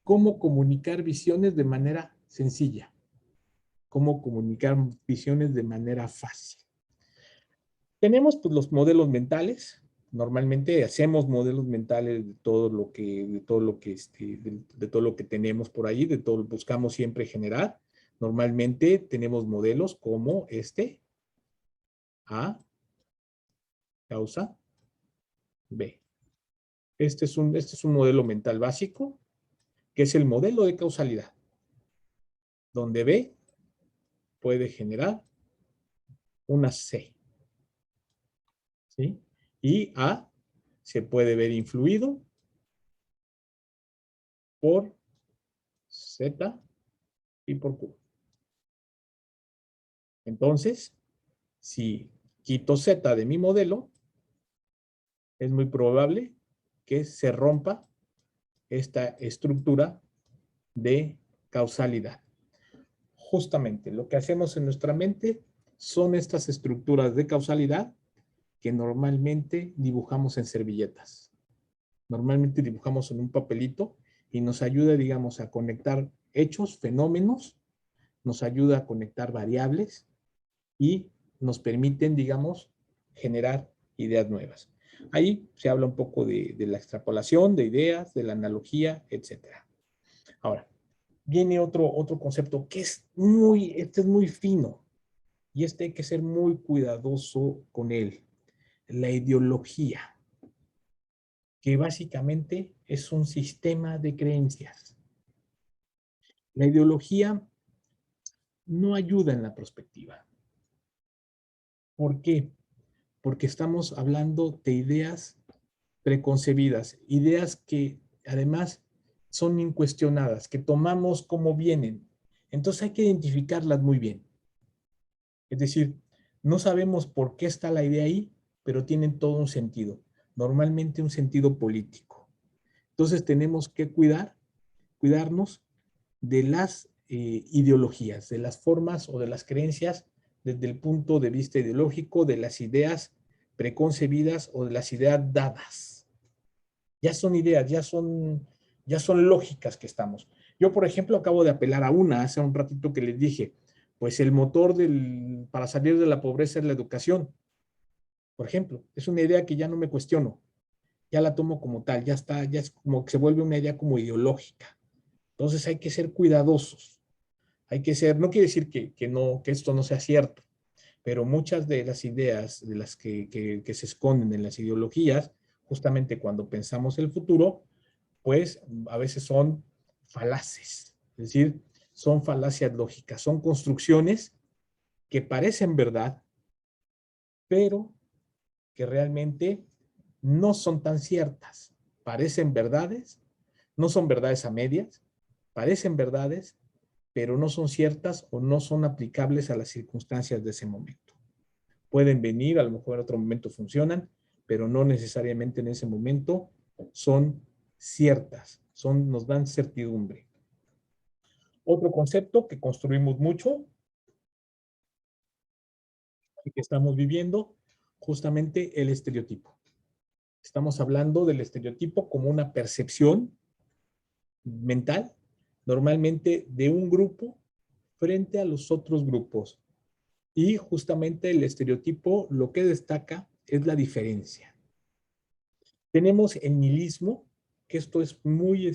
Cómo comunicar visiones de manera sencilla. Cómo comunicar visiones de manera fácil. Tenemos pues, los modelos mentales. Normalmente hacemos modelos mentales de todo lo que, de todo lo que tenemos por ahí, de todo lo que buscamos siempre generar. Normalmente tenemos modelos como A causa B. Este es un modelo mental básico, que es el modelo de causalidad, donde B puede generar una C, ¿sí? Y A se puede ver influido por Z y por Q. Entonces, si quito Z de mi modelo, es muy probable que se rompa esta estructura de causalidad. Justamente lo que hacemos en nuestra mente son estas estructuras de causalidad que normalmente dibujamos en servilletas. Normalmente dibujamos en un papelito y nos ayuda, digamos, a conectar hechos, fenómenos, nos ayuda a conectar variables y nos permiten, digamos, generar ideas nuevas. Ahí se habla un poco de la extrapolación de ideas, de la analogía, etc. Ahora, viene otro concepto que es muy fino y hay que ser muy cuidadoso con él. La ideología, que básicamente es un sistema de creencias. La ideología no ayuda en la perspectiva. ¿Por qué? Porque estamos hablando de ideas preconcebidas, ideas que además son incuestionadas, que tomamos como vienen. Entonces hay que identificarlas muy bien. Es decir, no sabemos por qué está la idea ahí, pero tienen todo un sentido, normalmente un sentido político. Entonces tenemos que cuidarnos de las ideologías, de las formas o de las creencias desde el punto de vista ideológico, de las ideas preconcebidas o de las ideas dadas. Ya son ideas, ya son lógicas que estamos. Yo, por ejemplo, acabo de apelar a una hace un ratito que les dije, pues el motor para salir de la pobreza es la educación. Por ejemplo, es una idea que ya no me cuestiono, ya la tomo como tal, ya está, ya es como que se vuelve una idea como ideológica. Entonces hay que ser cuidadosos. Hay que ser, no quiere decir que esto no sea cierto, pero muchas de las ideas de las que se esconden en las ideologías, justamente cuando pensamos el futuro, pues a veces son falaces, es decir, son falacias lógicas, son construcciones que parecen verdad, pero que realmente no son tan ciertas. Parecen verdades, no son verdades a medias, parecen verdades, pero no son ciertas o no son aplicables a las circunstancias de ese momento. Pueden venir, a lo mejor en otro momento funcionan, pero no necesariamente en ese momento son ciertas, nos dan certidumbre. Otro concepto que construimos mucho y que estamos viviendo, justamente el estereotipo. Estamos hablando del estereotipo como una percepción mental, normalmente de un grupo frente a los otros grupos. Y justamente el estereotipo lo que destaca es la diferencia. Tenemos el nihilismo, que esto es muy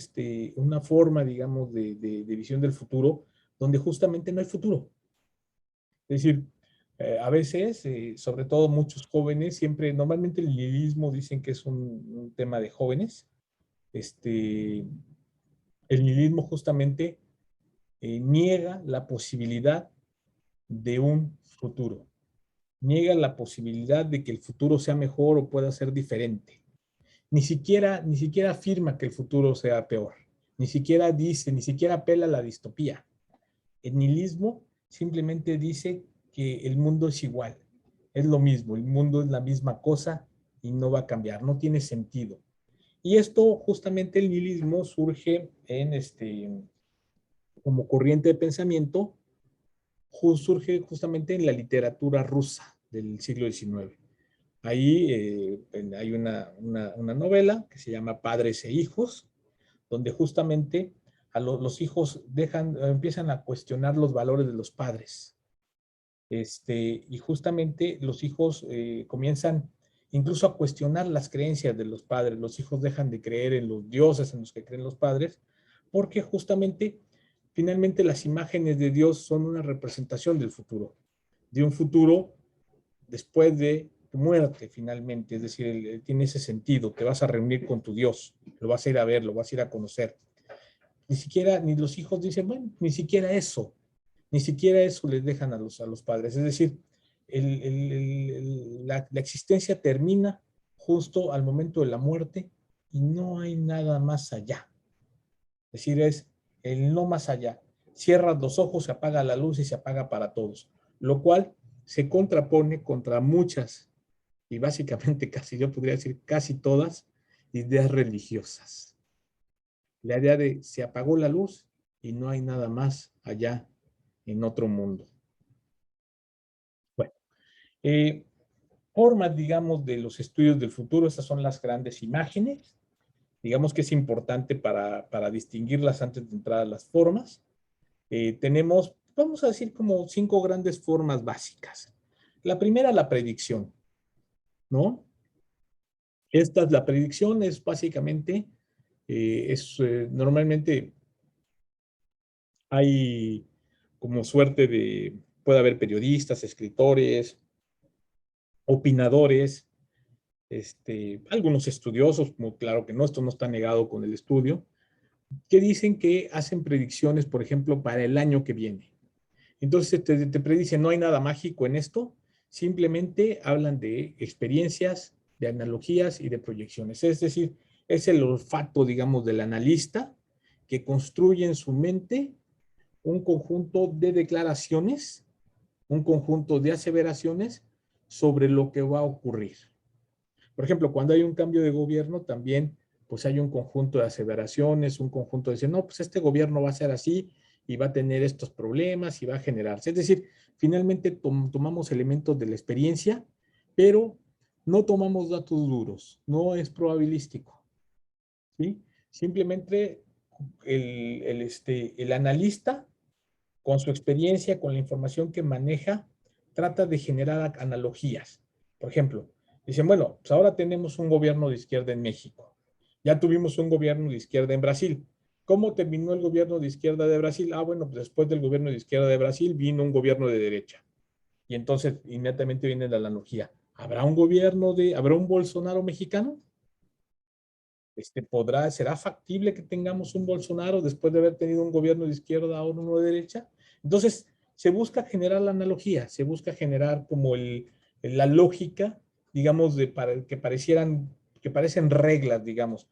una forma, digamos, de visión del futuro, donde justamente no hay futuro. Es decir, A veces, sobre todo muchos jóvenes, normalmente el nihilismo dicen que es un tema de jóvenes. El nihilismo justamente niega la posibilidad de un futuro, niega la posibilidad de que el futuro sea mejor o pueda ser diferente. Ni siquiera afirma que el futuro sea peor, ni siquiera dice, ni siquiera apela a la distopía. El nihilismo simplemente dice que el mundo es igual, es lo mismo, el mundo es la misma cosa y no va a cambiar, no tiene sentido. Y esto, justamente el nihilismo surge como corriente de pensamiento, surge justamente en la literatura rusa del siglo XIX. Ahí hay una novela que se llama Padres e Hijos, donde justamente los hijos empiezan a cuestionar los valores de los padres. Y justamente los hijos comienzan incluso a cuestionar las creencias de los padres. Los hijos dejan de creer en los dioses en los que creen los padres, porque justamente, finalmente, las imágenes de Dios son una representación del futuro, de un futuro después de tu muerte, finalmente. Es decir, tiene ese sentido, te vas a reunir con tu Dios, lo vas a ir a ver, lo vas a ir a conocer. Ni siquiera, ni los hijos dicen, bueno, ni siquiera eso les dejan a los padres. Es decir, la existencia termina justo al momento de la muerte y no hay nada más allá. Es decir, es el no más allá. Cierras los ojos, se apaga la luz y se apaga para todos, lo cual se contrapone contra muchas, y básicamente casi, yo podría decir casi todas, ideas religiosas. La idea de se apagó la luz y no hay nada más allá en otro mundo. Bueno, eh, formas, digamos, de los estudios del futuro, estas son las grandes imágenes. Digamos que es importante para distinguirlas antes de entrar a las formas. Tenemos, vamos a decir, como 5 grandes formas básicas. La primera, la predicción, ¿no? La predicción es básicamente, normalmente hay como suerte puede haber periodistas, escritores, opinadores, algunos estudiosos, como claro que no, esto no está negado con el estudio, que dicen que hacen predicciones, por ejemplo, para el año que viene. Entonces te predicen, no hay nada mágico en esto, simplemente hablan de experiencias, de analogías y de proyecciones. Es decir, es el olfato, digamos, del analista que construye en su mente un conjunto de declaraciones, un conjunto de aseveraciones sobre lo que va a ocurrir. Por ejemplo, cuando hay un cambio de gobierno, también pues hay un conjunto de aseveraciones, un conjunto de decir, no, pues este gobierno va a ser así y va a tener estos problemas y va a generarse. Es decir, finalmente tomamos elementos de la experiencia, pero no tomamos datos duros, no es probabilístico, ¿sí? Simplemente el analista, con su experiencia, con la información que maneja, trata de generar analogías. Por ejemplo, dicen, bueno, pues ahora tenemos un gobierno de izquierda en México. Ya tuvimos un gobierno de izquierda en Brasil. ¿Cómo terminó el gobierno de izquierda de Brasil? Ah, bueno, pues después del gobierno de izquierda de Brasil vino un gobierno de derecha. Y entonces inmediatamente viene la analogía. ¿Habrá un Bolsonaro mexicano? ¿Será factible que tengamos un Bolsonaro después de haber tenido un gobierno de izquierda o uno de derecha? Entonces, se busca generar la analogía, se busca generar como la lógica, digamos, que parecen reglas, digamos.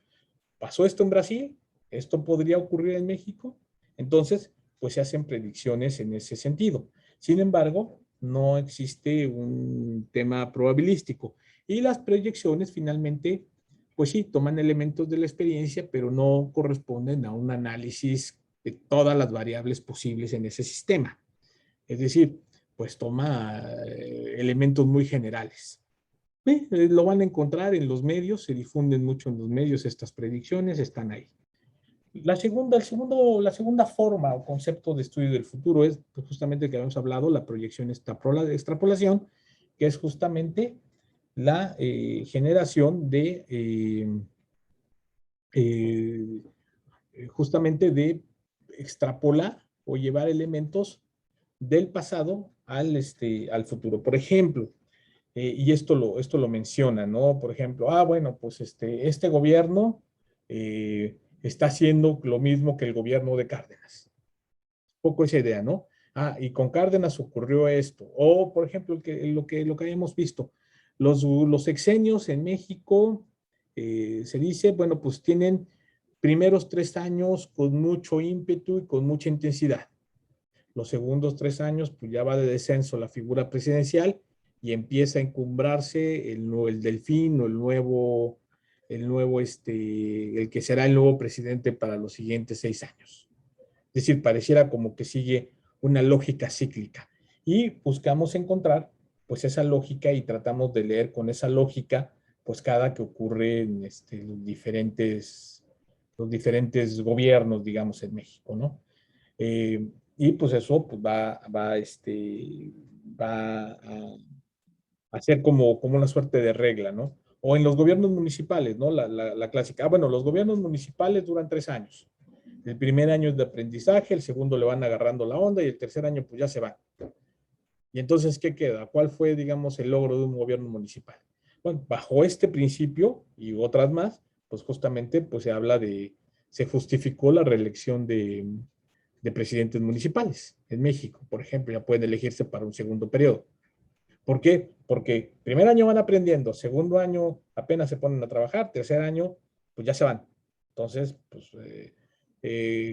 ¿Pasó esto en Brasil? ¿Esto podría ocurrir en México? Entonces, pues se hacen predicciones en ese sentido. Sin embargo, no existe un tema probabilístico. Y las proyecciones finalmente, pues sí, toman elementos de la experiencia, pero no corresponden a un análisis de todas las variables posibles en ese sistema. Es decir, pues toma elementos muy generales. Lo van a encontrar en los medios, se difunden mucho en los medios estas predicciones, están ahí. La segunda forma o concepto de estudio del futuro es pues, justamente que habíamos hablado, la proyección extrapolación, que es justamente la generación eh, justamente de extrapolar o llevar elementos del pasado al futuro. Por ejemplo, y esto lo menciona, ¿no? Por ejemplo, bueno, pues este gobierno está haciendo lo mismo que el gobierno de Cárdenas. Un poco esa idea, ¿no? Y con Cárdenas ocurrió esto. O, por ejemplo, lo que habíamos visto, los sexenios en México, se dice, bueno, pues tienen primeros 3 años con mucho ímpetu y con mucha intensidad. Los segundos 3 años, pues ya va de descenso la figura presidencial y empieza a encumbrarse el delfín o el que será el nuevo presidente para los siguientes 6 años. Es decir, pareciera como que sigue una lógica cíclica. Y buscamos encontrar pues esa lógica y tratamos de leer con esa lógica pues cada que ocurre en los diferentes gobiernos, digamos, en México, ¿no? Y pues eso pues va a ser como una suerte de regla, ¿no? O en los gobiernos municipales, ¿no? La clásica. Bueno, los gobiernos municipales duran 3 años. El primer año es de aprendizaje, el segundo le van agarrando la onda y el tercer año pues ya se van. Y entonces, ¿qué queda? ¿Cuál fue, digamos, el logro de un gobierno municipal? Bueno, bajo este principio y otras más, pues justamente pues se justificó la reelección de presidentes municipales en México, por ejemplo, ya pueden elegirse para un segundo periodo. ¿Por qué? Porque primer año van aprendiendo, segundo año apenas se ponen a trabajar, tercer año pues ya se van. Entonces, pues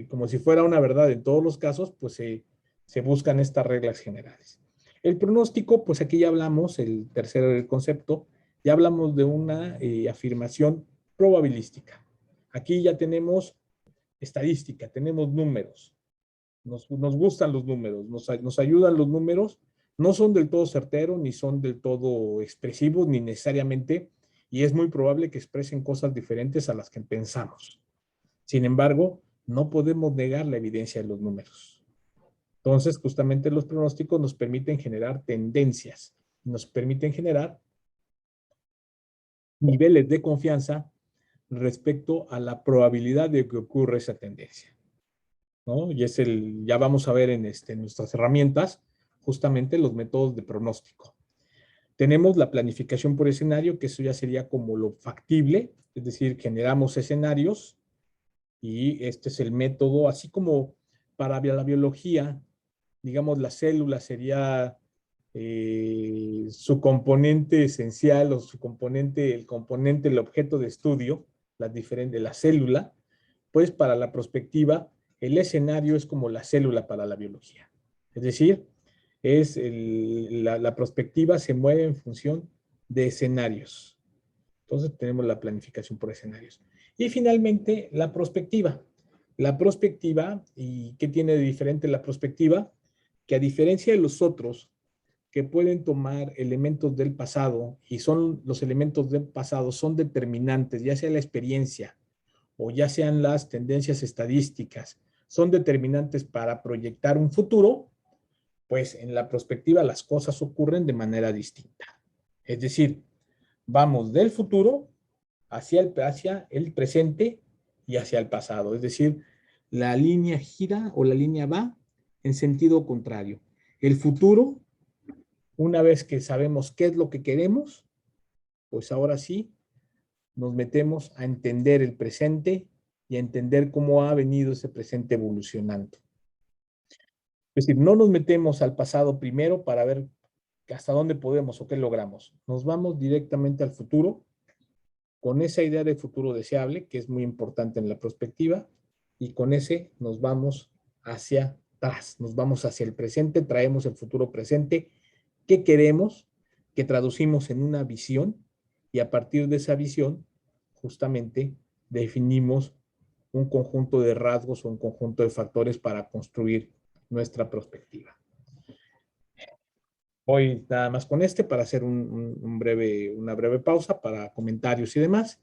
como si fuera una verdad en todos los casos, pues se buscan estas reglas generales. El pronóstico, pues aquí ya hablamos, el tercer concepto, ya hablamos de una afirmación probabilística. Aquí ya tenemos estadística, tenemos números, nos gustan los números, nos ayudan los números, no son del todo certeros, ni son del todo expresivos, ni necesariamente, y es muy probable que expresen cosas diferentes a las que pensamos. Sin embargo, no podemos negar la evidencia de los números. Entonces, justamente los pronósticos nos permiten generar tendencias, nos permiten generar niveles de confianza respecto a la probabilidad de que ocurra esa tendencia, ¿no? Y ya vamos a ver en nuestras herramientas justamente los métodos de pronóstico. Tenemos la planificación por escenario, que eso ya sería como lo factible, es decir, generamos escenarios y este es el método, así como para la biología, digamos, la célula sería su componente esencial o el objeto de estudio, la célula, pues para la prospectiva, el escenario es como la célula para la biología. Es decir, la prospectiva se mueve en función de escenarios. Entonces tenemos la planificación por escenarios. Y finalmente, la prospectiva. La prospectiva, ¿y qué tiene de diferente la prospectiva? Que a diferencia de los otros, que pueden tomar elementos del pasado, y los elementos del pasado son determinantes, ya sea la experiencia o ya sean las tendencias estadísticas, son determinantes para proyectar un futuro, pues en la prospectiva las cosas ocurren de manera distinta. Es decir, vamos del futuro hacia el presente y hacia el pasado. Es decir, la línea gira o la línea va en sentido contrario. El futuro, una vez que sabemos qué es lo que queremos, pues ahora sí nos metemos a entender el presente y a entender cómo ha venido ese presente evolucionando. Es decir, no nos metemos al pasado primero para ver hasta dónde podemos o qué logramos. Nos vamos directamente al futuro con esa idea de futuro deseable, que es muy importante en la prospectiva, y con ese nos vamos hacia atrás, nos vamos hacia el presente, traemos el futuro presente que queremos, que traducimos en una visión, y a partir de esa visión, justamente definimos un conjunto de rasgos o un conjunto de factores para construir nuestra prospectiva. Voy nada más con para hacer una breve pausa para comentarios y demás.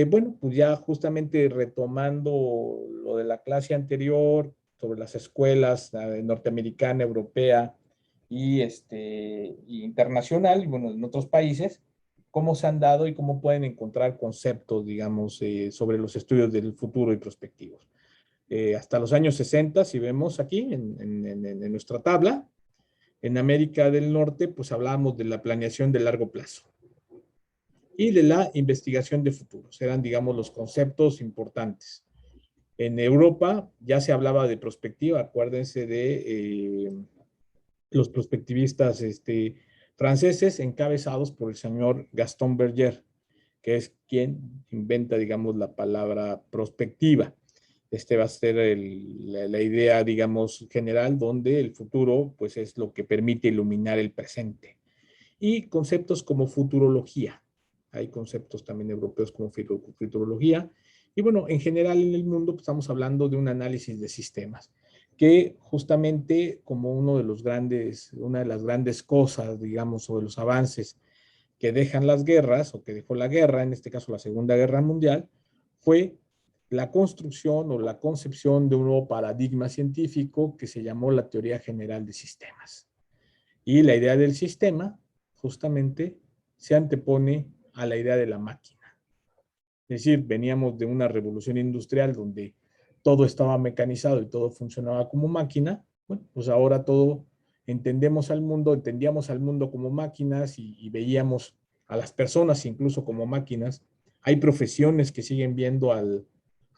Bueno, pues ya justamente retomando lo de la clase anterior sobre las escuelas norteamericana, europea y internacional, y bueno, en otros países, cómo se han dado y cómo pueden encontrar conceptos, digamos, sobre los estudios del futuro y prospectivos. Hasta los años 60, si vemos aquí en nuestra tabla, En América del Norte, pues hablábamos de la planeación de largo plazo y de la investigación de futuros. Eran, digamos, los conceptos importantes. En Europa ya se hablaba de prospectiva, acuérdense de los prospectivistas franceses encabezados por el señor Gaston Berger, que es quien inventa, digamos, la palabra prospectiva. Va a ser la idea, digamos, general, donde el futuro, pues, es lo que permite iluminar el presente. Y conceptos como futurología. Hay conceptos también europeos como futurología. Y bueno, en general en el mundo pues, estamos hablando de un análisis de sistemas, que justamente como una de las grandes cosas, digamos, o de los avances que dejan las guerras, o que dejó la guerra, en este caso la Segunda Guerra Mundial, fue la construcción o la concepción de un nuevo paradigma científico que se llamó la teoría general de sistemas. Y la idea del sistema, justamente, se antepone a la idea de la máquina. Es decir, veníamos de una revolución industrial donde todo estaba mecanizado y todo funcionaba como máquina. Bueno, pues ahora todo entendíamos al mundo como máquinas y veíamos a las personas incluso como máquinas. Hay profesiones que siguen viendo a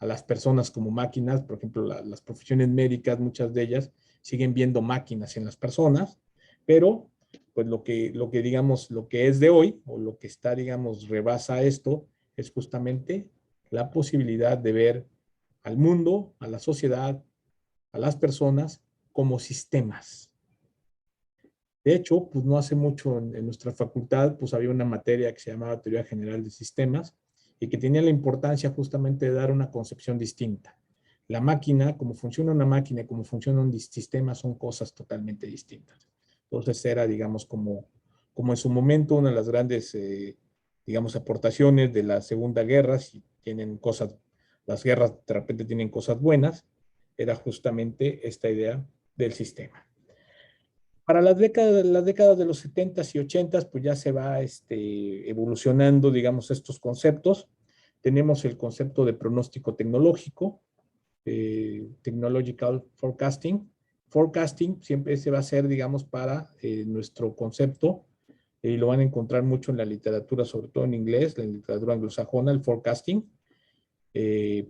las personas como máquinas, por ejemplo, las profesiones médicas, muchas de ellas siguen viendo máquinas en las personas, pero pues lo que digamos, lo que es de hoy o lo que está, digamos, rebasa esto es justamente la posibilidad de ver al mundo, a la sociedad, a las personas como sistemas. De hecho, pues no hace mucho en nuestra facultad, pues había una materia que se llamaba Teoría General de Sistemas y que tenía la importancia justamente de dar una concepción distinta. La máquina, cómo funciona una máquina y cómo funciona un sistema son cosas totalmente distintas. Entonces era, digamos, como en su momento una de las grandes, digamos, aportaciones de la Segunda Guerra, si tienen cosas, las guerras de repente tienen cosas buenas, era justamente esta idea del sistema. Para las décadas de los 70s y 80s, pues ya se va evolucionando, digamos, estos conceptos. Tenemos el concepto de pronóstico tecnológico, technological forecasting. Forecasting siempre se va a hacer, digamos, para nuestro concepto, y lo van a encontrar mucho en la literatura, sobre todo en inglés, la literatura anglosajona, el forecasting,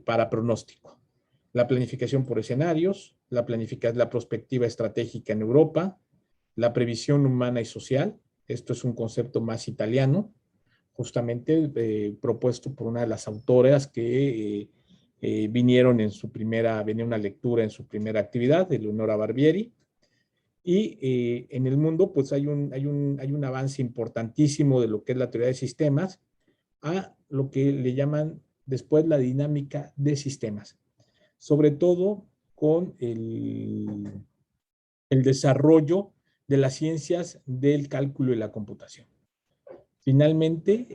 para pronóstico. La planificación por escenarios, la prospectiva estratégica en Europa, la previsión humana y social. Esto es un concepto más italiano, justamente propuesto por una de las autoras que venía una lectura en su primera actividad, de Leonora Barbieri. Y en el mundo, pues hay un avance importantísimo de lo que es la teoría de sistemas a lo que le llaman después la dinámica de sistemas, sobre todo con el desarrollo de las ciencias del cálculo y la computación. Finalmente,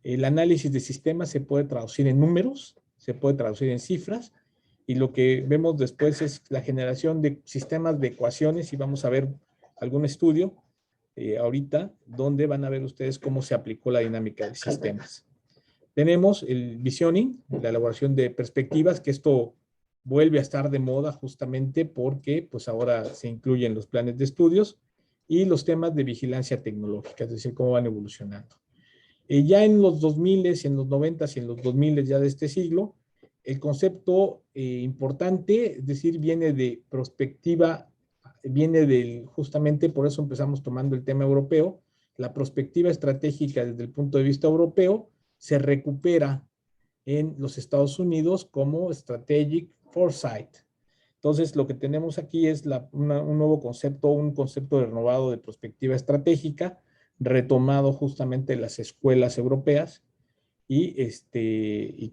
el análisis de sistemas se puede traducir en números, se puede traducir en cifras, y lo que vemos después es la generación de sistemas de ecuaciones, y vamos a ver algún estudio ahorita donde van a ver ustedes cómo se aplicó la dinámica de sistemas. Tenemos el visioning, la elaboración de perspectivas, que esto vuelve a estar de moda justamente porque pues ahora se incluyen los planes de estudios y los temas de vigilancia tecnológica, es decir, cómo van evolucionando. Ya en los 2000, en los 90 y en los 2000 ya de este siglo, el concepto importante, es decir, viene de prospectiva, justamente por eso empezamos tomando el tema europeo, la prospectiva estratégica desde el punto de vista europeo se recupera en los Estados Unidos como Strategic Foresight. Entonces, lo que tenemos aquí es un nuevo concepto, un concepto renovado de perspectiva estratégica, retomado justamente en las escuelas europeas y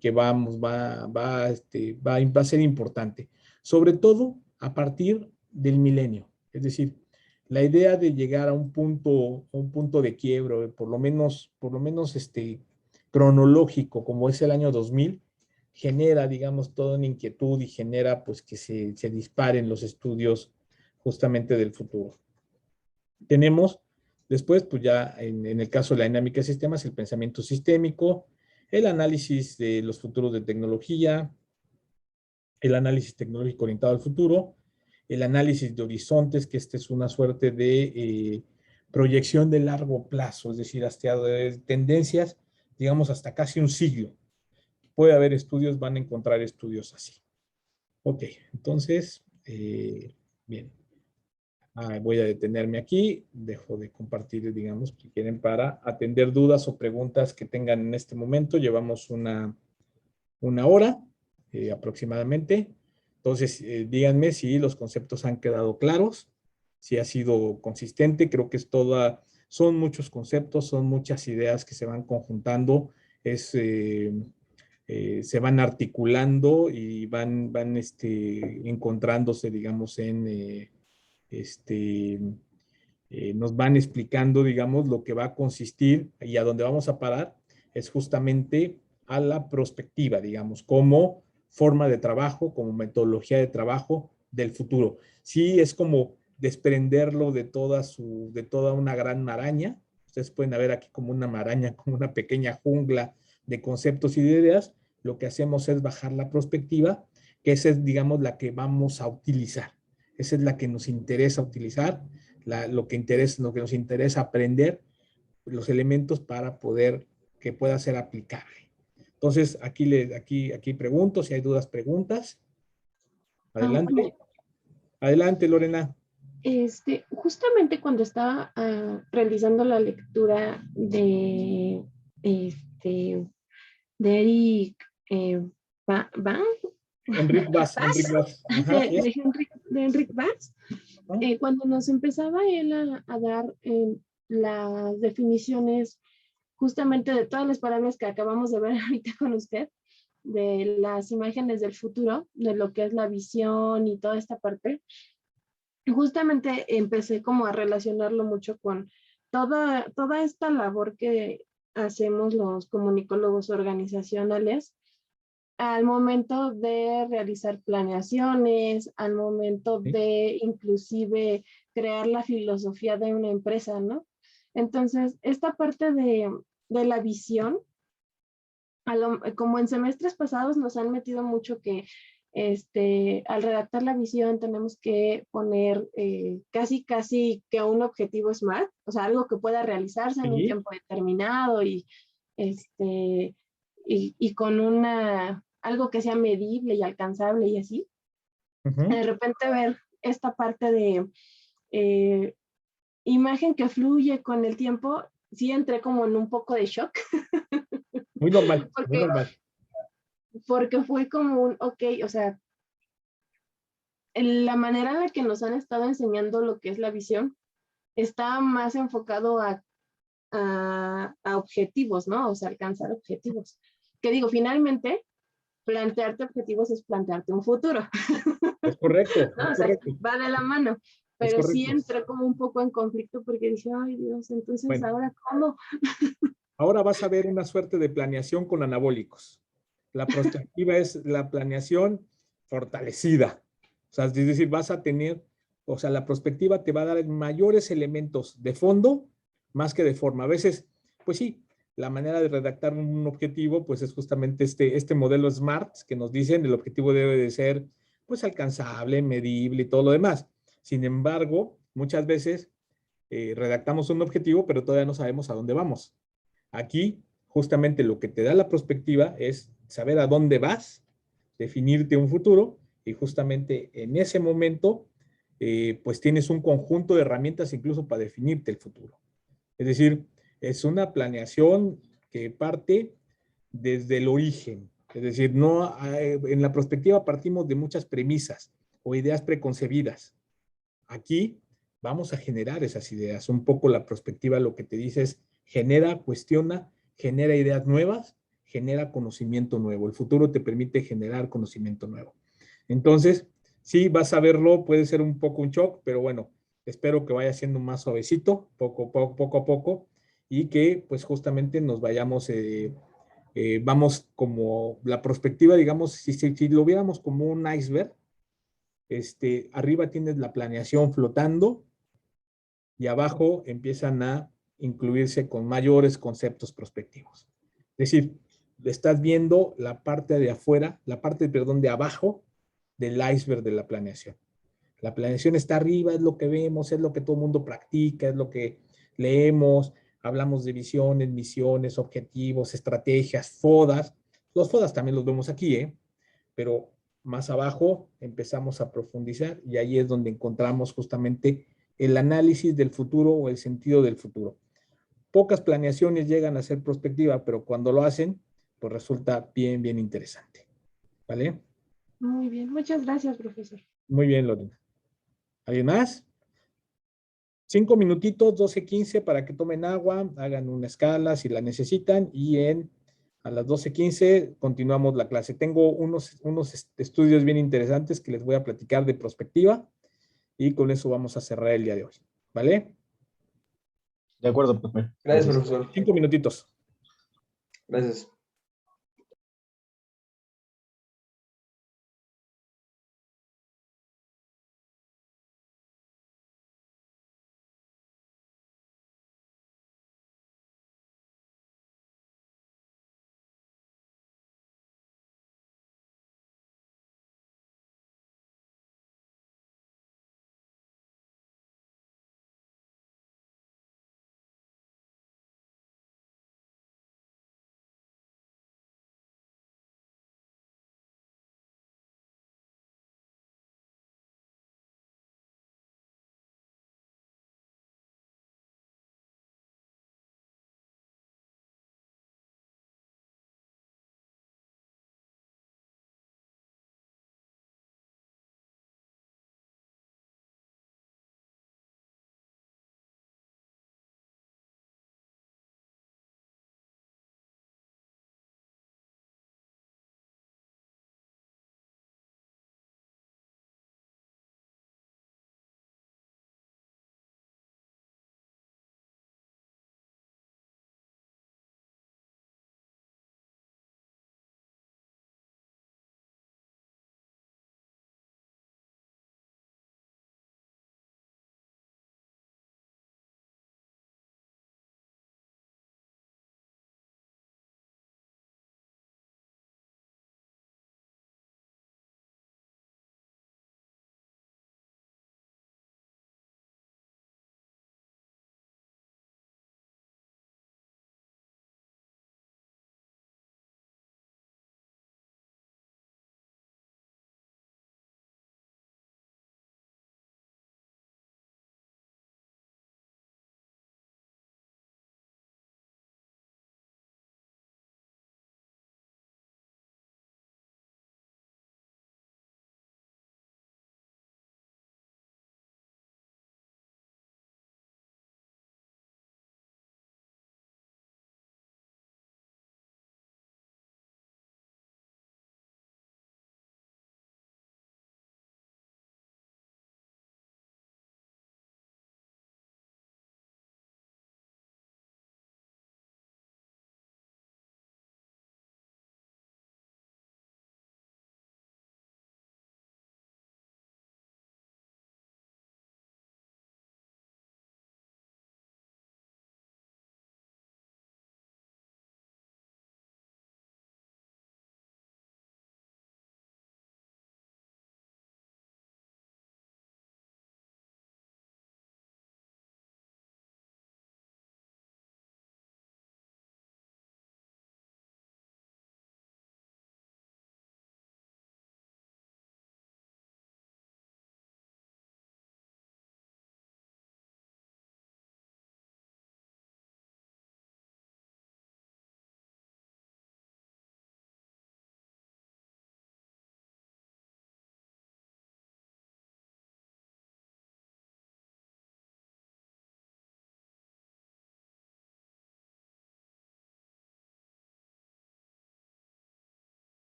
que va a ser importante, sobre todo a partir del milenio. Es decir, la idea de llegar a un punto de quiebro, por lo menos cronológico, como es el año 2000, genera, digamos, toda una inquietud y genera, pues, que se disparen los estudios justamente del futuro. Tenemos después, pues ya en el caso de la dinámica de sistemas, el pensamiento sistémico, el análisis de los futuros de tecnología, el análisis tecnológico orientado al futuro, el análisis de horizontes, que este es una suerte de proyección de largo plazo, es decir, hasta tendencias, digamos, hasta casi un siglo. Puede haber estudios, van a encontrar estudios así. Ok, entonces, bien. Voy a detenerme aquí, dejo de compartir, digamos, si quieren, para atender dudas o preguntas que tengan en este momento. Llevamos una hora aproximadamente. Entonces, díganme si los conceptos han quedado claros, si ha sido consistente. Creo que es toda, son muchos conceptos, son muchas ideas que se van conjuntando, se van articulando y van encontrándose, digamos, este, nos van explicando, digamos, lo que va a consistir y a dónde vamos a parar es justamente a la prospectiva, digamos, como forma de trabajo, como metodología de trabajo del futuro. Sí, es como desprenderlo de toda una gran maraña. Ustedes pueden ver aquí como una maraña, como una pequeña jungla de conceptos y de ideas. Lo que hacemos es bajar la prospectiva, que esa es, digamos, la que vamos a utilizar. Esa es la que nos interesa utilizar, lo que nos interesa aprender, los elementos para poder, que pueda ser aplicable. Entonces, aquí pregunto, si hay dudas, preguntas. Bueno, Adelante. Adelante, Lorena. Justamente cuando estaba realizando la lectura de Eric Van, Enric Vaz. Ajá, así es. de Enric Vaz, ¿No? cuando nos empezaba él a dar las definiciones justamente de todas las palabras que acabamos de ver ahorita con usted, de las imágenes del futuro, de lo que es la visión y toda esta parte, justamente empecé como a relacionarlo mucho con toda esta labor que hacemos los comunicólogos organizacionales al momento de realizar planeaciones, al momento Sí. de inclusive crear la filosofía de una empresa, ¿no? Entonces, esta parte de la visión, como en semestres pasados nos han metido mucho que al redactar la visión tenemos que poner casi que un objetivo SMART, o sea, algo que pueda realizarse en un Sí. tiempo determinado y con algo que sea medible y alcanzable y así. De repente ver esta parte de imagen que fluye con el tiempo, sí entré como en un poco de shock. Muy normal, muy porque, normal. porque fue como ok, o sea, la manera en la que nos han estado enseñando lo que es la visión está más enfocado a objetivos, ¿no? O sea, alcanzar objetivos. Que digo, finalmente, plantearte objetivos es plantearte un futuro. Es correcto, ¿No? es O sea, correcto. va de la mano. Es Pero sí correcto. entré como un poco en conflicto porque dije, ay Dios, entonces Bueno, ahora cómo. ahora vas a ver una suerte de planeación con anabólicos. La prospectiva es la planeación fortalecida. O sea, es decir, vas a tener, o sea, la prospectiva te va a dar mayores elementos de fondo más que de forma. A veces, pues sí, la manera de redactar un objetivo, pues es justamente este modelo SMART que nos dicen el objetivo debe de ser, pues, alcanzable, medible y todo lo demás. Sin embargo, muchas veces redactamos un objetivo, pero todavía no sabemos a dónde vamos. Aquí, justamente lo que te da la prospectiva es saber a dónde vas, definirte un futuro y justamente en ese momento, pues tienes un conjunto de herramientas incluso para definirte el futuro. Es decir, es una planeación que parte desde el origen. Es decir, no, en la prospectiva partimos de muchas premisas o ideas preconcebidas. Aquí vamos a generar esas ideas. Un poco la prospectiva lo que te dice es genera, cuestiona, genera ideas nuevas, genera conocimiento nuevo. El futuro te permite generar conocimiento nuevo. Entonces, sí, vas a verlo, puede ser un poco un shock, pero bueno, espero que vaya siendo más suavecito, poco a poco, y que pues justamente nos vayamos, vamos como la perspectiva, digamos, si lo viéramos como un iceberg, arriba tienes la planeación flotando y abajo empiezan a incluirse con mayores conceptos prospectivos. Es decir, estás viendo la parte de afuera, la parte, perdón, de abajo del iceberg de la planeación. La planeación está arriba, es lo que vemos, es lo que todo el mundo practica, es lo que leemos, hablamos de visiones, misiones, objetivos, estrategias, FODAS. Los FODAS también los vemos aquí, ¿eh? Pero más abajo empezamos a profundizar y ahí es donde encontramos justamente el análisis del futuro o el sentido del futuro. Pocas planeaciones llegan a ser prospectiva, pero cuando lo hacen, pues resulta bien, bien interesante. ¿Vale? Muy bien, muchas gracias, profesor. Muy bien, Lorena. ¿Alguien más? 5 minutitos, 12:15 para que tomen agua, hagan una escala si la necesitan y a las 12:15 continuamos la clase. Tengo unos estudios bien interesantes que les voy a platicar de prospectiva y con eso vamos a cerrar el día de hoy. ¿Vale? De acuerdo, profe. Gracias, Gracias. profesor. 5 minutitos. Gracias.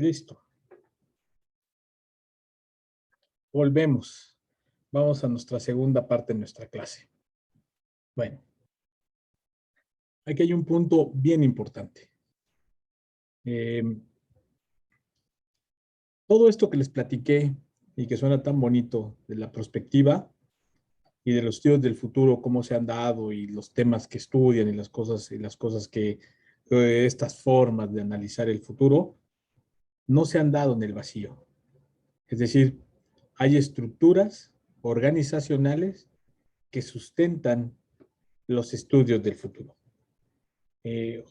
Listo. Volvemos. Vamos a nuestra segunda parte de nuestra clase. Bueno, aquí hay un punto bien importante. Todo esto que les platiqué y que suena tan bonito de la perspectiva y de los estudios del futuro, cómo se han dado y los temas que estudian y las cosas que, estas formas de analizar el futuro, no se han dado en el vacío. Es decir, hay estructuras organizacionales que sustentan los estudios del futuro.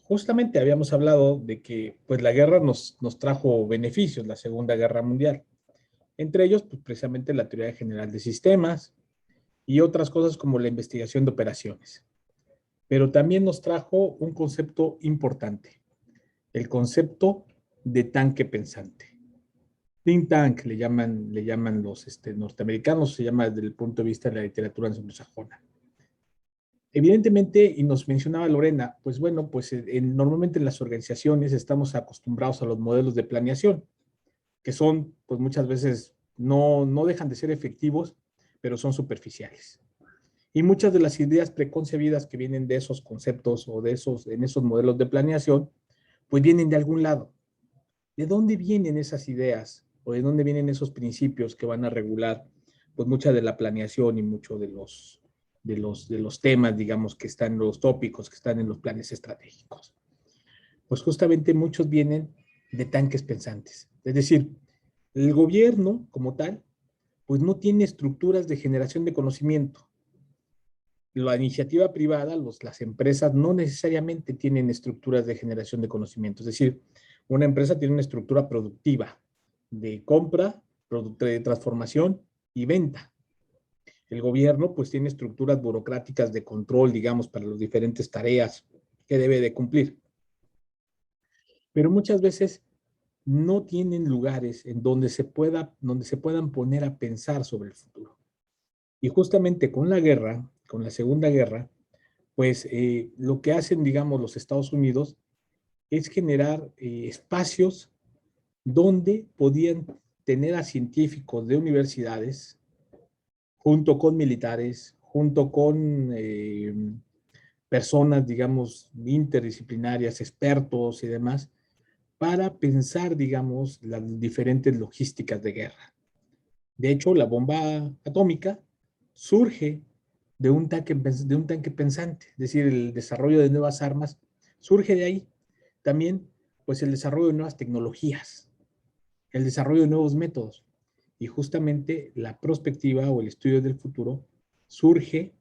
Justamente habíamos hablado de que pues, la guerra nos trajo beneficios, la Segunda Guerra Mundial. Entre ellos, pues, precisamente la teoría general de sistemas y otras cosas como la investigación de operaciones. Pero también nos trajo un concepto importante, el concepto de tanque pensante. Think tank le llaman los norteamericanos, se llama desde el punto de vista de la literatura anglosajona. Evidentemente, y nos mencionaba Lorena, pues bueno, pues normalmente en las organizaciones estamos acostumbrados a los modelos de planeación, que son, pues muchas veces no dejan de ser efectivos, pero son superficiales. Y muchas de las ideas preconcebidas que vienen de esos conceptos o en esos modelos de planeación, pues vienen de algún lado. ¿De dónde vienen esas ideas o de dónde vienen esos principios que van a regular pues mucha de la planeación y mucho de los temas, digamos, que están en los tópicos, que están en los planes estratégicos? Pues justamente muchos vienen de tanques pensantes. Es decir, el gobierno como tal, pues no tiene estructuras de generación de conocimiento. La iniciativa privada, las empresas no necesariamente tienen estructuras de generación de conocimiento. Es decir, una empresa tiene una estructura productiva de compra, de transformación y venta. El gobierno pues tiene estructuras burocráticas de control, digamos, para las diferentes tareas que debe de cumplir. Pero muchas veces no tienen lugares en donde se puedan poner a pensar sobre el futuro. Y justamente con la guerra, con la Segunda Guerra, pues lo que hacen, digamos, los Estados Unidos es generar espacios donde podían tener a científicos de universidades, junto con militares, junto con personas, digamos, interdisciplinarias, expertos y demás, para pensar, digamos, las diferentes logísticas de guerra. De hecho, la bomba atómica surge de un tanque pensante, es decir, el desarrollo de nuevas armas surge de ahí. También, pues, el desarrollo de nuevas tecnologías, el desarrollo de nuevos métodos. Y justamente la prospectiva o el estudio del futuro surge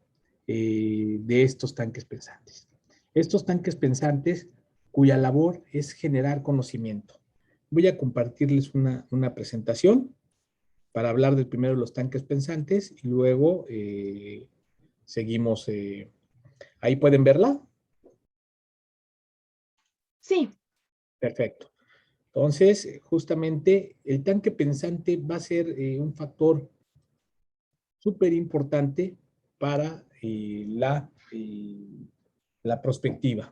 de estos tanques pensantes. Estos tanques pensantes cuya labor es generar conocimiento. Voy a compartirles una presentación para hablar del primero de los tanques pensantes y luego seguimos. ¿Ahí pueden verla? Sí. Perfecto. Entonces, justamente el tanque pensante va a ser un factor súper importante para la prospectiva.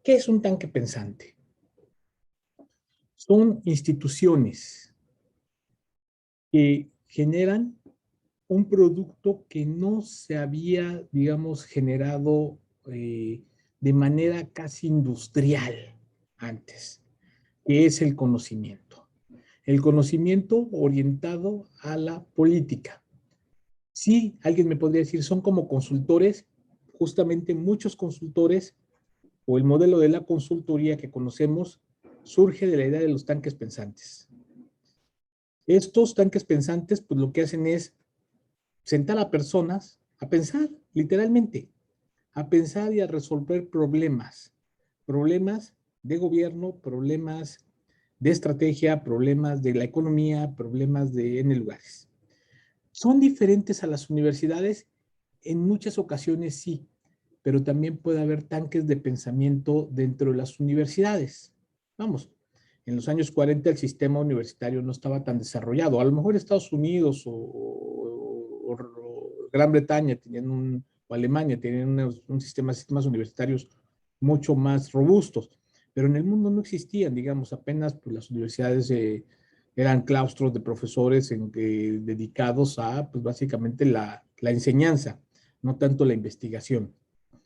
¿Qué es un tanque pensante? Son instituciones que generan un producto que no se había, digamos, generado de manera casi industrial antes, que es el conocimiento. El conocimiento orientado a la política. Sí, alguien me podría decir, son como consultores, justamente muchos consultores, o el modelo de la consultoría que conocemos, surge de la idea de los tanques pensantes. Estos tanques pensantes, pues lo que hacen es sentar a personas a pensar, literalmente, a pensar y a resolver problemas de gobierno, problemas de estrategia, problemas de la economía, problemas de N lugares. ¿Son diferentes a las universidades? En muchas ocasiones sí, pero también puede haber tanques de pensamiento dentro de las universidades. Vamos, en los años 40 el sistema universitario no estaba tan desarrollado. A lo mejor Estados Unidos o Gran Bretaña o Alemania tenían sistemas universitarios mucho más robustos, pero en el mundo no existían, digamos, apenas pues, las universidades eran claustros de profesores dedicados a, pues básicamente la enseñanza, no tanto la investigación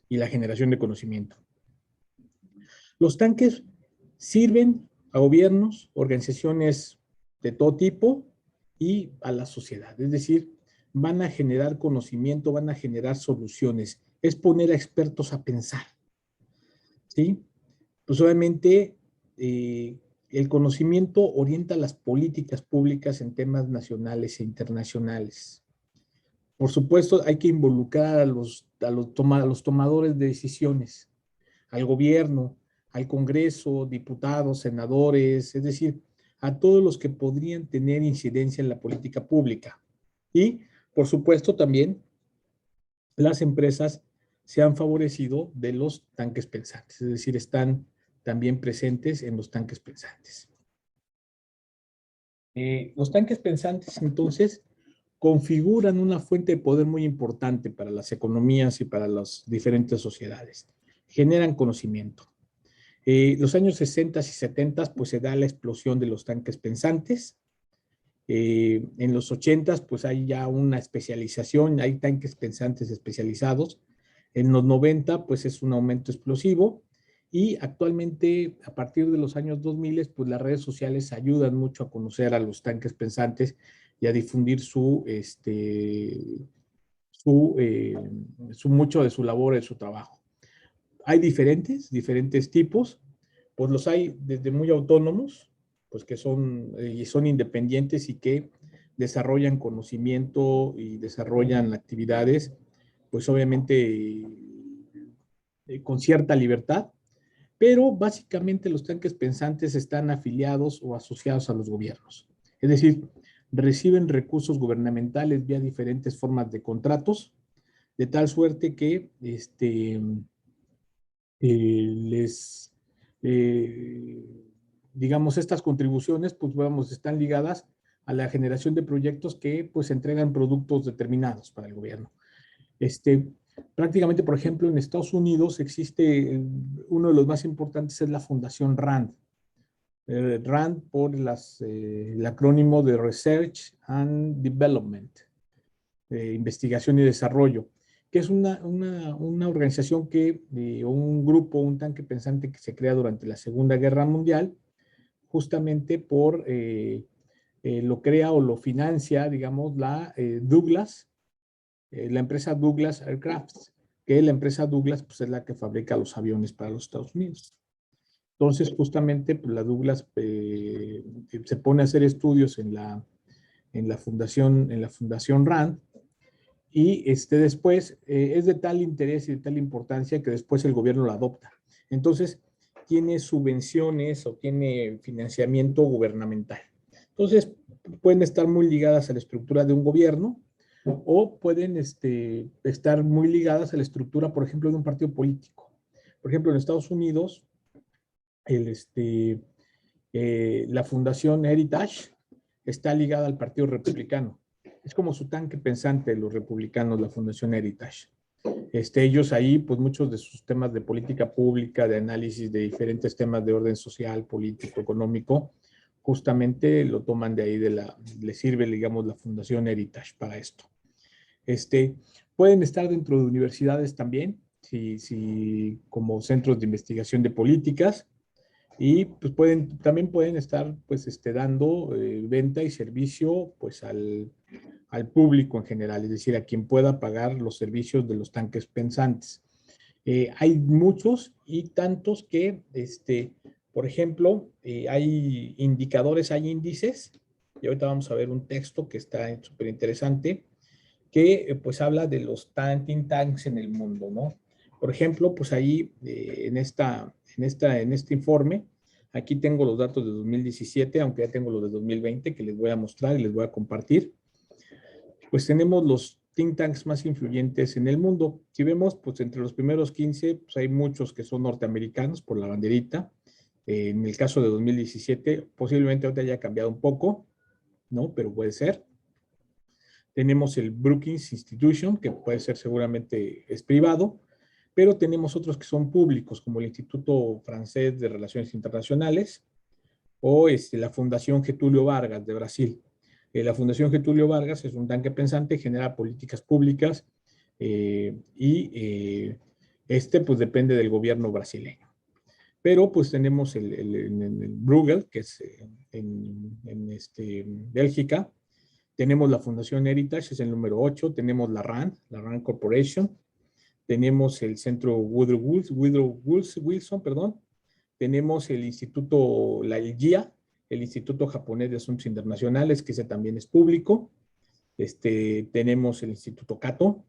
y la generación de conocimiento. Los tanques sirven a gobiernos, organizaciones de todo tipo y a la sociedad. Es decir, van a generar conocimiento, van a generar soluciones. Es poner a expertos a pensar. ¿Sí? Pues obviamente el conocimiento orienta las políticas públicas en temas nacionales e internacionales. Por supuesto, hay que involucrar a los tomadores de decisiones, al gobierno, al Congreso, diputados, senadores, es decir, a todos los que podrían tener incidencia en la política pública. Y, por supuesto, también las empresas se han favorecido de los tanques pensantes, es decir, están también presentes en los tanques pensantes. Los tanques pensantes, entonces, configuran una fuente de poder muy importante para las economías y para las diferentes sociedades. Generan conocimiento. Los años 60 y 70, pues se da la explosión de los tanques pensantes. En los 80, pues hay ya una especialización, hay tanques pensantes especializados. En los 90, pues es un aumento explosivo. Y actualmente, a partir de los años 2000, pues las redes sociales ayudan mucho a conocer a los tanques pensantes y a difundir mucho de su labor, de su trabajo. Hay diferentes tipos, pues los hay desde muy autónomos, pues que son independientes y que desarrollan conocimiento y desarrollan actividades, pues obviamente con cierta libertad, pero básicamente los tanques pensantes están afiliados o asociados a los gobiernos. Es decir, reciben recursos gubernamentales vía diferentes formas de contratos, de tal suerte que digamos, estas contribuciones, pues vamos, están ligadas a la generación de proyectos que pues entregan productos determinados para el gobierno. Prácticamente, por ejemplo, en Estados Unidos existe uno de los más importantes, es la Fundación RAND. RAND por el acrónimo de Research and Development, investigación y desarrollo, que es una organización o un grupo, un tanque pensante que se crea durante la Segunda Guerra Mundial, justamente lo crea o lo financia, digamos, la Douglas, la empresa Douglas Aircraft, que la empresa Douglas pues, es la que fabrica los aviones para los Estados Unidos. Entonces, justamente, pues, la Douglas se pone a hacer estudios en la Fundación RAND, y después es de tal interés y de tal importancia que después el gobierno lo adopta. Entonces, tiene subvenciones o tiene financiamiento gubernamental. Entonces, pueden estar muy ligadas a la estructura de un gobierno o pueden estar muy ligadas a la estructura, por ejemplo, de un partido político. Por ejemplo, en Estados Unidos, la Fundación Heritage está ligada al Partido Republicano. Es como su tanque pensante de los republicanos, la Fundación Heritage. Ellos ahí, pues muchos de sus temas de política pública, de análisis de diferentes temas de orden social, político, económico, justamente lo toman de ahí, le sirve, digamos, la Fundación Heritage para esto. Pueden estar dentro de universidades también, como centros de investigación de políticas, y pues también pueden estar pues dando venta y servicio pues al público en general, es decir, a quien pueda pagar los servicios de los tanques pensantes. Hay muchos y tantos que, por ejemplo, hay indicadores, hay índices, y ahorita vamos a ver un texto que está súper interesante, que pues habla de los think tanks en el mundo, ¿no? Por ejemplo, pues ahí en este informe, aquí tengo los datos de 2017, aunque ya tengo los de 2020 que les voy a mostrar y les voy a compartir. Pues tenemos los think tanks más influyentes en el mundo. Si vemos, pues entre los primeros 15, pues hay muchos que son norteamericanos por la banderita. En el caso de 2017, posiblemente ahorita haya cambiado un poco, ¿no? Pero puede ser. Tenemos el Brookings Institution, que puede ser seguramente es privado. pero tenemos otros que son públicos, como el Instituto Francés de Relaciones Internacionales o la Fundación Getúlio Vargas de Brasil. La Fundación Getúlio Vargas es un tanque pensante, genera políticas públicas pues depende del gobierno brasileño. Pero pues tenemos el Bruegel, que es en Bélgica. Tenemos la Fundación Heritage, es el número 8. Tenemos la RAND Corporation. Tenemos el Centro Woodrow Wilson, perdón. Tenemos el Instituto, el GIA, el Instituto Japonés de Asuntos Internacionales, que ese también es público. Tenemos el Instituto Cato.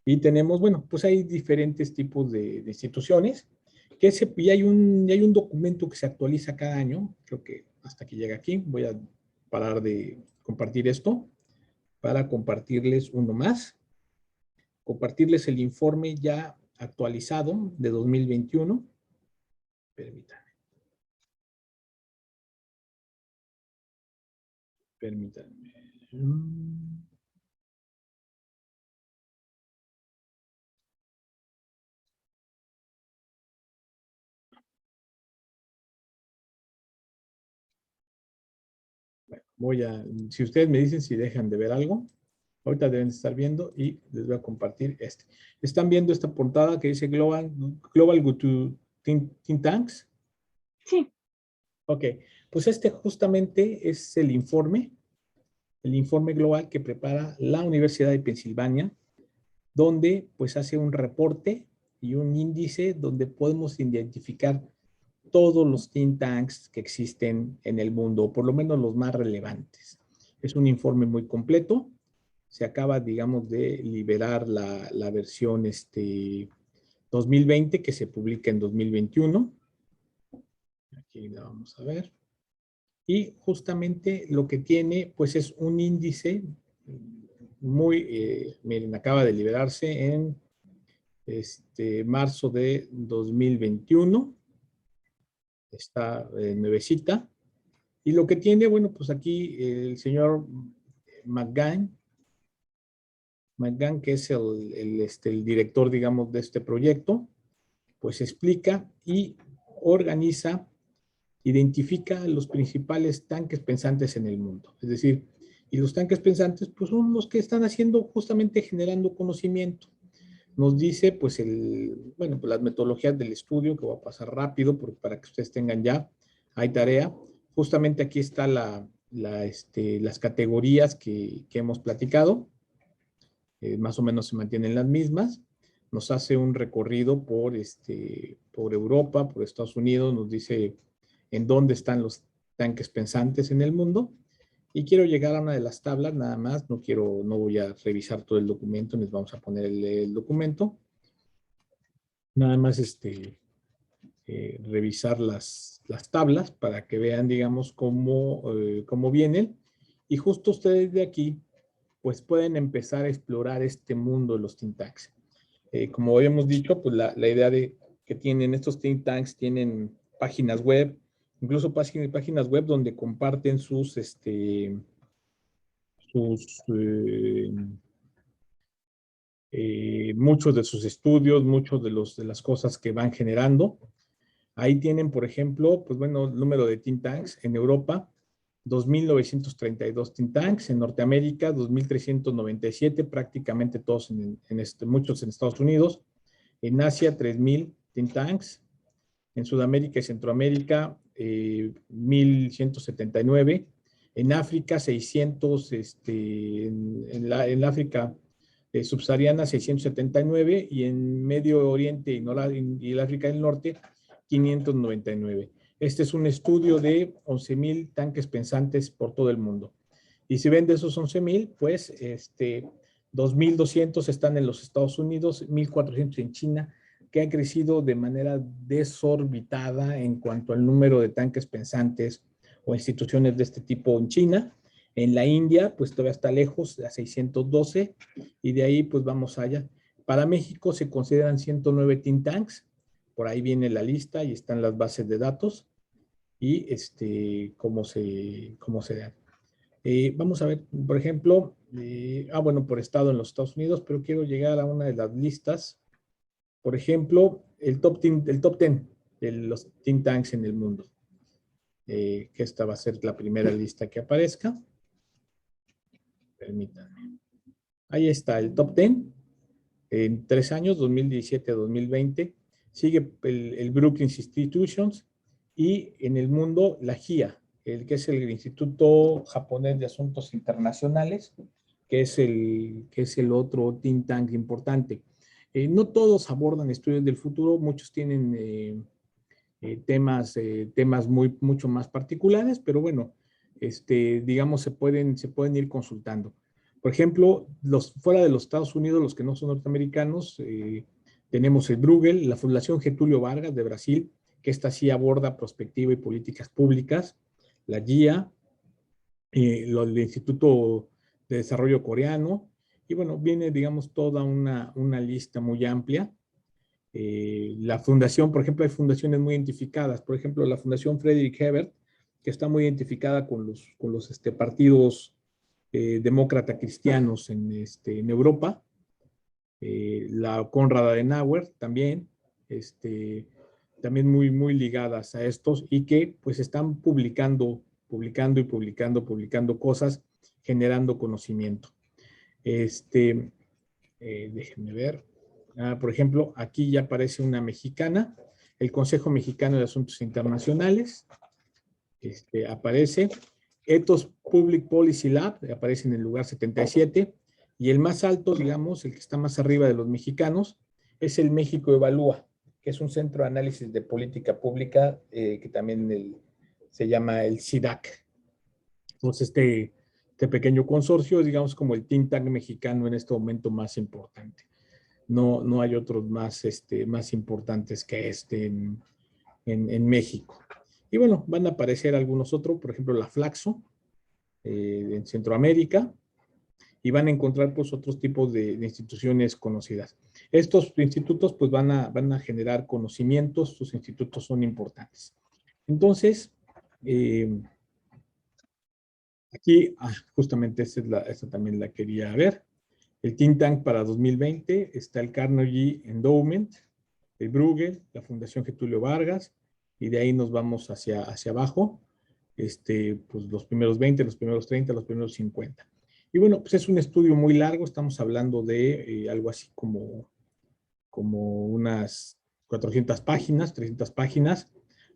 Y tenemos, bueno, pues hay diferentes tipos de instituciones. Y hay un documento que se actualiza cada año, creo que hasta que llega aquí. Voy a parar de compartir esto para compartirles uno más. Compartirles el informe ya actualizado de 2021. Permítanme. Permítanme. Bueno, si ustedes me dicen si dejan de ver algo, ahorita deben estar viendo y les voy a compartir este. ¿Están viendo esta portada que dice Global Go to Think Tanks? Sí. Ok, pues justamente es el informe global que prepara la Universidad de Pensilvania, donde pues hace un reporte y un índice donde podemos identificar todos los think tanks que existen en el mundo, o por lo menos los más relevantes. Es un informe muy completo. Se acaba, digamos, de liberar la versión 2020 que se publica en 2021. Aquí la vamos a ver. Y justamente lo que tiene, pues es un índice miren, acaba de liberarse en marzo de 2021. Está nuevecita. Y lo que tiene, bueno, pues aquí el señor McGann, que es el director, digamos, de este proyecto, pues explica y organiza, identifica los principales tanques pensantes en el mundo. Es decir, y los tanques pensantes, pues son los que están haciendo justamente generando conocimiento. Nos dice, pues, pues las metodologías del estudio, que voy a pasar rápido para que ustedes tengan ya, hay tarea. Justamente aquí está las categorías que hemos platicado. Más o menos se mantienen las mismas. Nos hace un recorrido por Europa, por Estados Unidos, nos dice en dónde están los tanques pensantes en el mundo. Y quiero llegar a una de las tablas, nada más. No voy a revisar todo el documento, les vamos a poner el documento. Nada más revisar las tablas para que vean, digamos, cómo vienen. Y justo ustedes de aquí, pues pueden empezar a explorar este mundo de los think tanks. Como habíamos dicho, pues la idea que tienen estos think tanks, tienen páginas web, incluso páginas web donde comparten muchos de sus estudios, muchos de las cosas que van generando. Ahí tienen, por ejemplo, pues bueno, el número de think tanks en Europa, 2.932 think tanks, en Norteamérica, 2.397, prácticamente todos muchos en Estados Unidos, en Asia, 3.000 think tanks, en Sudamérica y Centroamérica, 1.179, en África, 600, en África subsahariana, 679, y en Medio Oriente y el África del Norte, 599. Este es un estudio de 11.000 tanques pensantes por todo el mundo. Y si ven de esos 11.000, pues 2.200 están en los Estados Unidos, 1.400 en China, que ha crecido de manera desorbitada en cuanto al número de tanques pensantes o instituciones de este tipo en China. En la India, pues todavía está lejos, a 612, y de ahí pues vamos allá. Para México se consideran 109 think tanks, por ahí viene la lista y están las bases de datos y cómo se dan. Vamos a ver, por ejemplo, bueno, por estado en los Estados Unidos, pero quiero llegar a una de las listas por ejemplo, el top 10 de los think tanks en el mundo. Que esta va a ser la primera lista que aparezca. Permítanme. Ahí está el top 10 en 3 años, 2017 a 2020. Sigue el Brookings Institutions y en el mundo la GIA, que es el Instituto Japonés de Asuntos Internacionales, que es el otro think tank importante. No todos abordan estudios del futuro, muchos tienen temas mucho más particulares, pero bueno, digamos, se pueden ir consultando. Por ejemplo, fuera de los Estados Unidos, los que no son norteamericanos, tenemos el Bruegel, la Fundación Getúlio Vargas de Brasil, que esta sí aborda prospectiva y políticas públicas, la GIA, el Instituto de Desarrollo Coreano, y bueno, viene, digamos, toda una lista muy amplia. La fundación, por ejemplo, hay fundaciones muy identificadas, por ejemplo, la Fundación Friedrich Ebert, que está muy identificada con los partidos demócrata cristianos en Europa, la Konrad Adenauer también, también muy ligadas a estos y que pues están publicando cosas, generando conocimiento. Déjenme ver. Por ejemplo, aquí ya aparece una mexicana, el Consejo Mexicano de Asuntos Internacionales, aparece, Ethos Public Policy Lab, aparece en el lugar 77, y el más alto, digamos, el que está más arriba de los mexicanos, es el México Evalúa, que es un centro de análisis de política pública, que también se llama el CIDAC. Entonces, este pequeño consorcio, digamos, como el think tank mexicano en este momento más importante. No hay otros más importantes que en México. Y bueno, van a aparecer algunos otros, por ejemplo, la Flaxo, en Centroamérica, y van a encontrar pues otros tipos de instituciones conocidas. Estos institutos pues van a generar conocimientos, sus institutos son importantes. Entonces, aquí, justamente esta también la quería ver. El think tank para 2020 está el Carnegie Endowment, el Bruegel, la Fundación Getúlio Vargas, y de ahí nos vamos hacia abajo, pues los primeros 20, los primeros 30, los primeros 50. Y bueno, pues es un estudio muy largo, estamos hablando de algo así como unas 400 páginas, 300 páginas,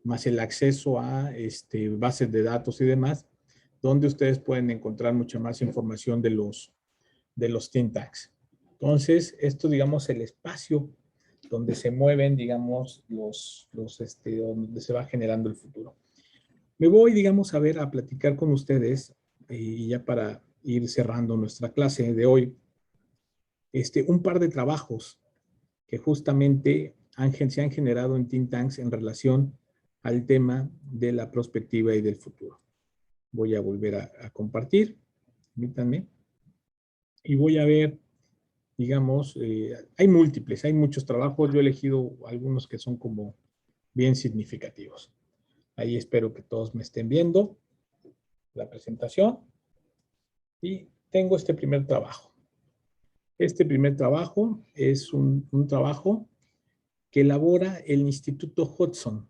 más el acceso a bases de datos y demás, donde ustedes pueden encontrar mucha más información de los think tanks. Entonces, esto, digamos, el espacio donde se mueven, digamos, donde se va generando el futuro. Me voy, digamos, a platicar con ustedes, y ya para ir cerrando nuestra clase de hoy, un par de trabajos que justamente se han generado en think tanks en relación al tema de la prospectiva y del futuro. Voy a volver a compartir, permítanme, y voy a ver, digamos, hay muchos trabajos, yo he elegido algunos que son como bien significativos. Ahí espero que todos me estén viendo la presentación. Y tengo este primer trabajo. Este primer trabajo es un trabajo que elabora el Instituto Hudson.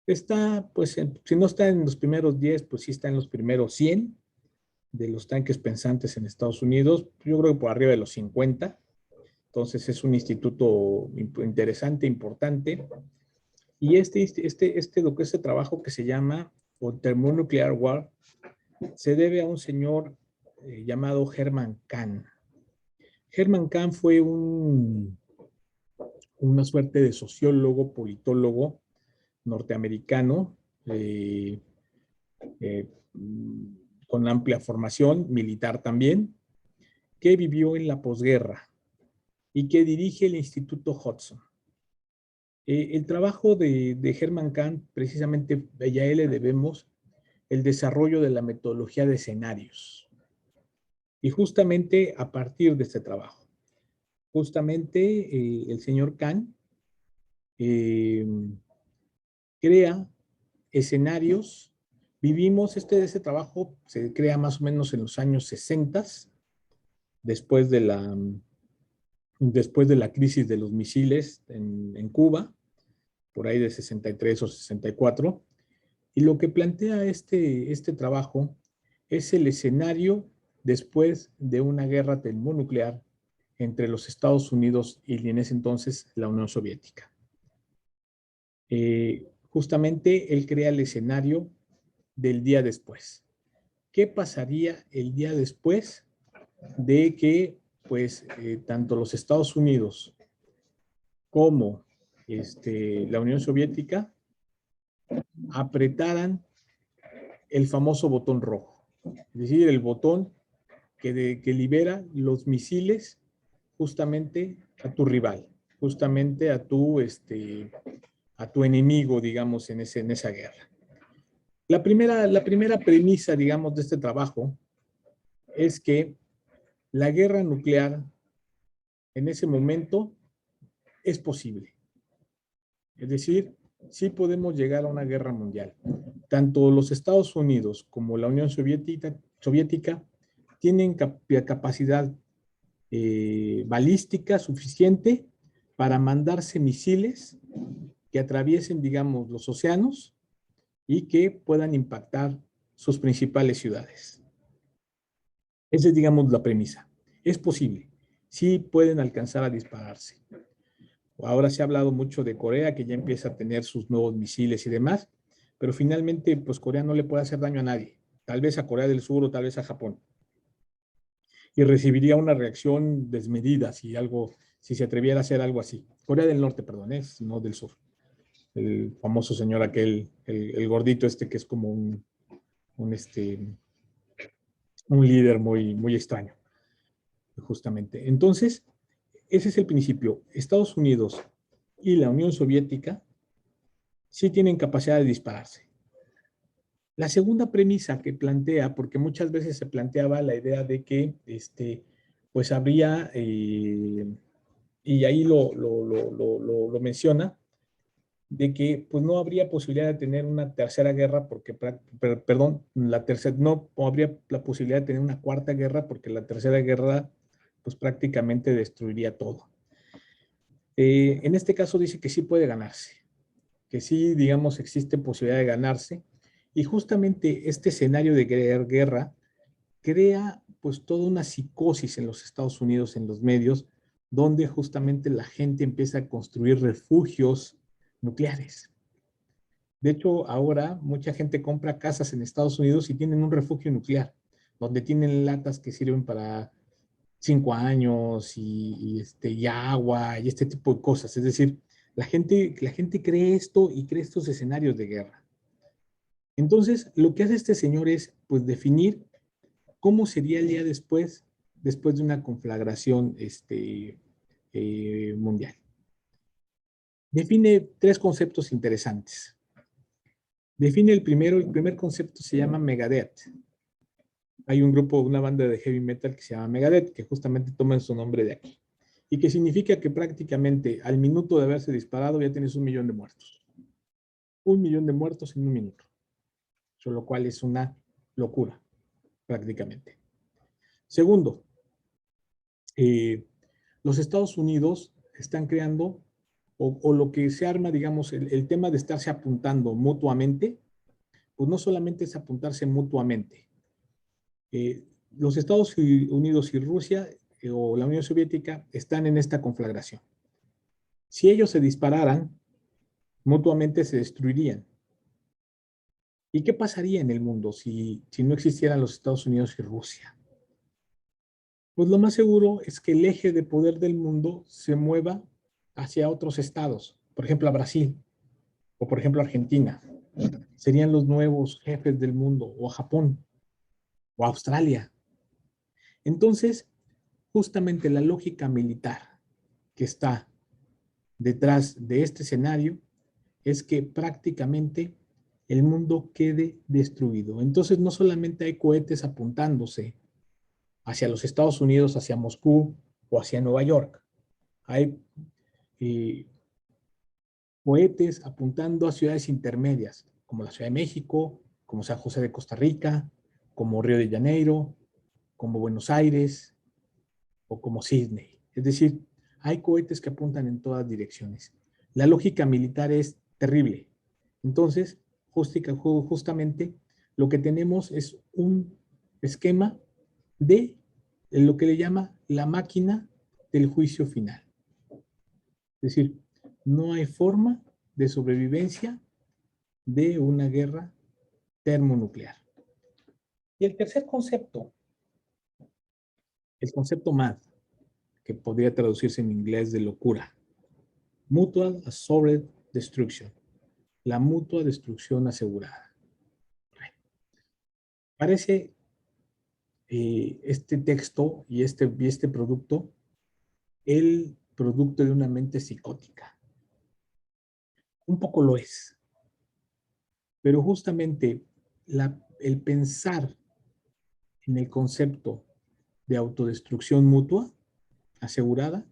Está, pues, si no está en los primeros 10, pues sí está en los primeros 100 de los tanques pensantes en Estados Unidos. Yo creo que por arriba de los 50. Entonces es un instituto interesante, importante. Y este trabajo que se llama Thermonuclear War se debe a un señor llamado Herman Kahn. Herman Kahn fue una suerte de sociólogo, politólogo norteamericano, con amplia formación militar también, que vivió en la posguerra y que dirige el Instituto Hudson. El trabajo de Herman Kahn, precisamente a él le debemos el desarrollo de la metodología de escenarios. Y justamente a partir de este trabajo, justamente el señor Kahn crea escenarios. Vivimos, ese trabajo se crea más o menos en los años 60, después de después de la crisis de los misiles en Cuba, por ahí de 63 o 64, y lo que plantea este trabajo es el escenario después de una guerra termonuclear entre los Estados Unidos y en ese entonces la Unión Soviética. Justamente él crea el escenario del día después. ¿Qué pasaría el día después de que pues tanto los Estados Unidos como la Unión Soviética apretaran el famoso botón rojo? Es decir, el botón que libera los misiles justamente a tu rival, justamente a tu enemigo, digamos, en esa guerra. La primera premisa, digamos, de este trabajo es que la guerra nuclear en ese momento es posible. Es decir, sí podemos llegar a una guerra mundial. Tanto los Estados Unidos como la Unión Soviética tienen capacidad balística suficiente para mandarse misiles que atraviesen, digamos, los océanos y que puedan impactar sus principales ciudades. Esa es, digamos, la premisa. Es posible. Sí pueden alcanzar a dispararse. Ahora se ha hablado mucho de Corea, que ya empieza a tener sus nuevos misiles y demás, pero finalmente, pues Corea no le puede hacer daño a nadie. Tal vez a Corea del Sur o tal vez a Japón. Y recibiría una reacción desmedida si se atreviera a hacer algo así. Corea del Norte, perdón, no del Sur. El famoso señor aquel, el gordito que es como un líder muy, muy extraño, justamente. Entonces, ese es el principio. Estados Unidos y la Unión Soviética sí tienen capacidad de dispararse. La segunda premisa que plantea, porque muchas veces se planteaba la idea de que pues habría, y ahí lo menciona, de que pues no habría posibilidad de tener una tercera guerra porque, perdón, no habría la posibilidad de tener una cuarta guerra porque la tercera guerra pues prácticamente destruiría todo. En este caso dice que sí puede ganarse, que sí, digamos, existe posibilidad de ganarse, y justamente este escenario de guerra crea pues toda una psicosis en los Estados Unidos, en los medios, donde justamente la gente empieza a construir refugios nucleares. De hecho, ahora mucha gente compra casas en Estados Unidos y tienen un refugio nuclear, donde tienen latas que sirven para 5 años y agua y este tipo de cosas. Es decir, la gente cree esto y cree estos escenarios de guerra. Entonces, lo que hace este señor es pues definir cómo sería el día después de una conflagración mundial. Define 3 conceptos interesantes. Define el primer concepto se llama Megadeth. Hay un grupo, una banda de heavy metal que se llama Megadeth, que justamente toma su nombre de aquí. Y que significa que prácticamente al minuto de haberse disparado ya tienes 1 millón de muertos. 1 millón de muertos en 1 minuto. Lo cual es una locura, prácticamente. Segundo, los Estados Unidos están creando, o lo que se arma, digamos, el tema de estarse apuntando mutuamente, pues no solamente es apuntarse mutuamente. Los Estados Unidos y Rusia o la Unión Soviética están en esta conflagración. Si ellos se dispararan, mutuamente se destruirían. ¿Y qué pasaría en el mundo si no existieran los Estados Unidos y Rusia? Pues lo más seguro es que el eje de poder del mundo se mueva hacia otros estados, por ejemplo a Brasil o por ejemplo a Argentina. Serían los nuevos jefes del mundo, o a Japón o a Australia. Entonces, justamente la lógica militar que está detrás de este escenario es que prácticamente el mundo quede destruido. Entonces no solamente hay cohetes apuntándose hacia los Estados Unidos, hacia Moscú o hacia Nueva York. Hay cohetes apuntando a ciudades intermedias, como la Ciudad de México, como San José de Costa Rica, como Río de Janeiro, como Buenos Aires o como Sydney. Es decir, Hay cohetes que apuntan en todas direcciones. La lógica militar es terrible. Entonces, justamente lo que tenemos es un esquema de lo que le llama la máquina del juicio final. Es decir, no hay forma de sobrevivencia de una guerra termonuclear. Y el tercer concepto, el concepto MAD, que podría traducirse en inglés de locura, Mutual Assured Destruction, la mutua destrucción asegurada. Parece este texto y este producto el producto de una mente psicótica. Un poco lo es. Pero justamente el pensar en el concepto de autodestrucción mutua asegurada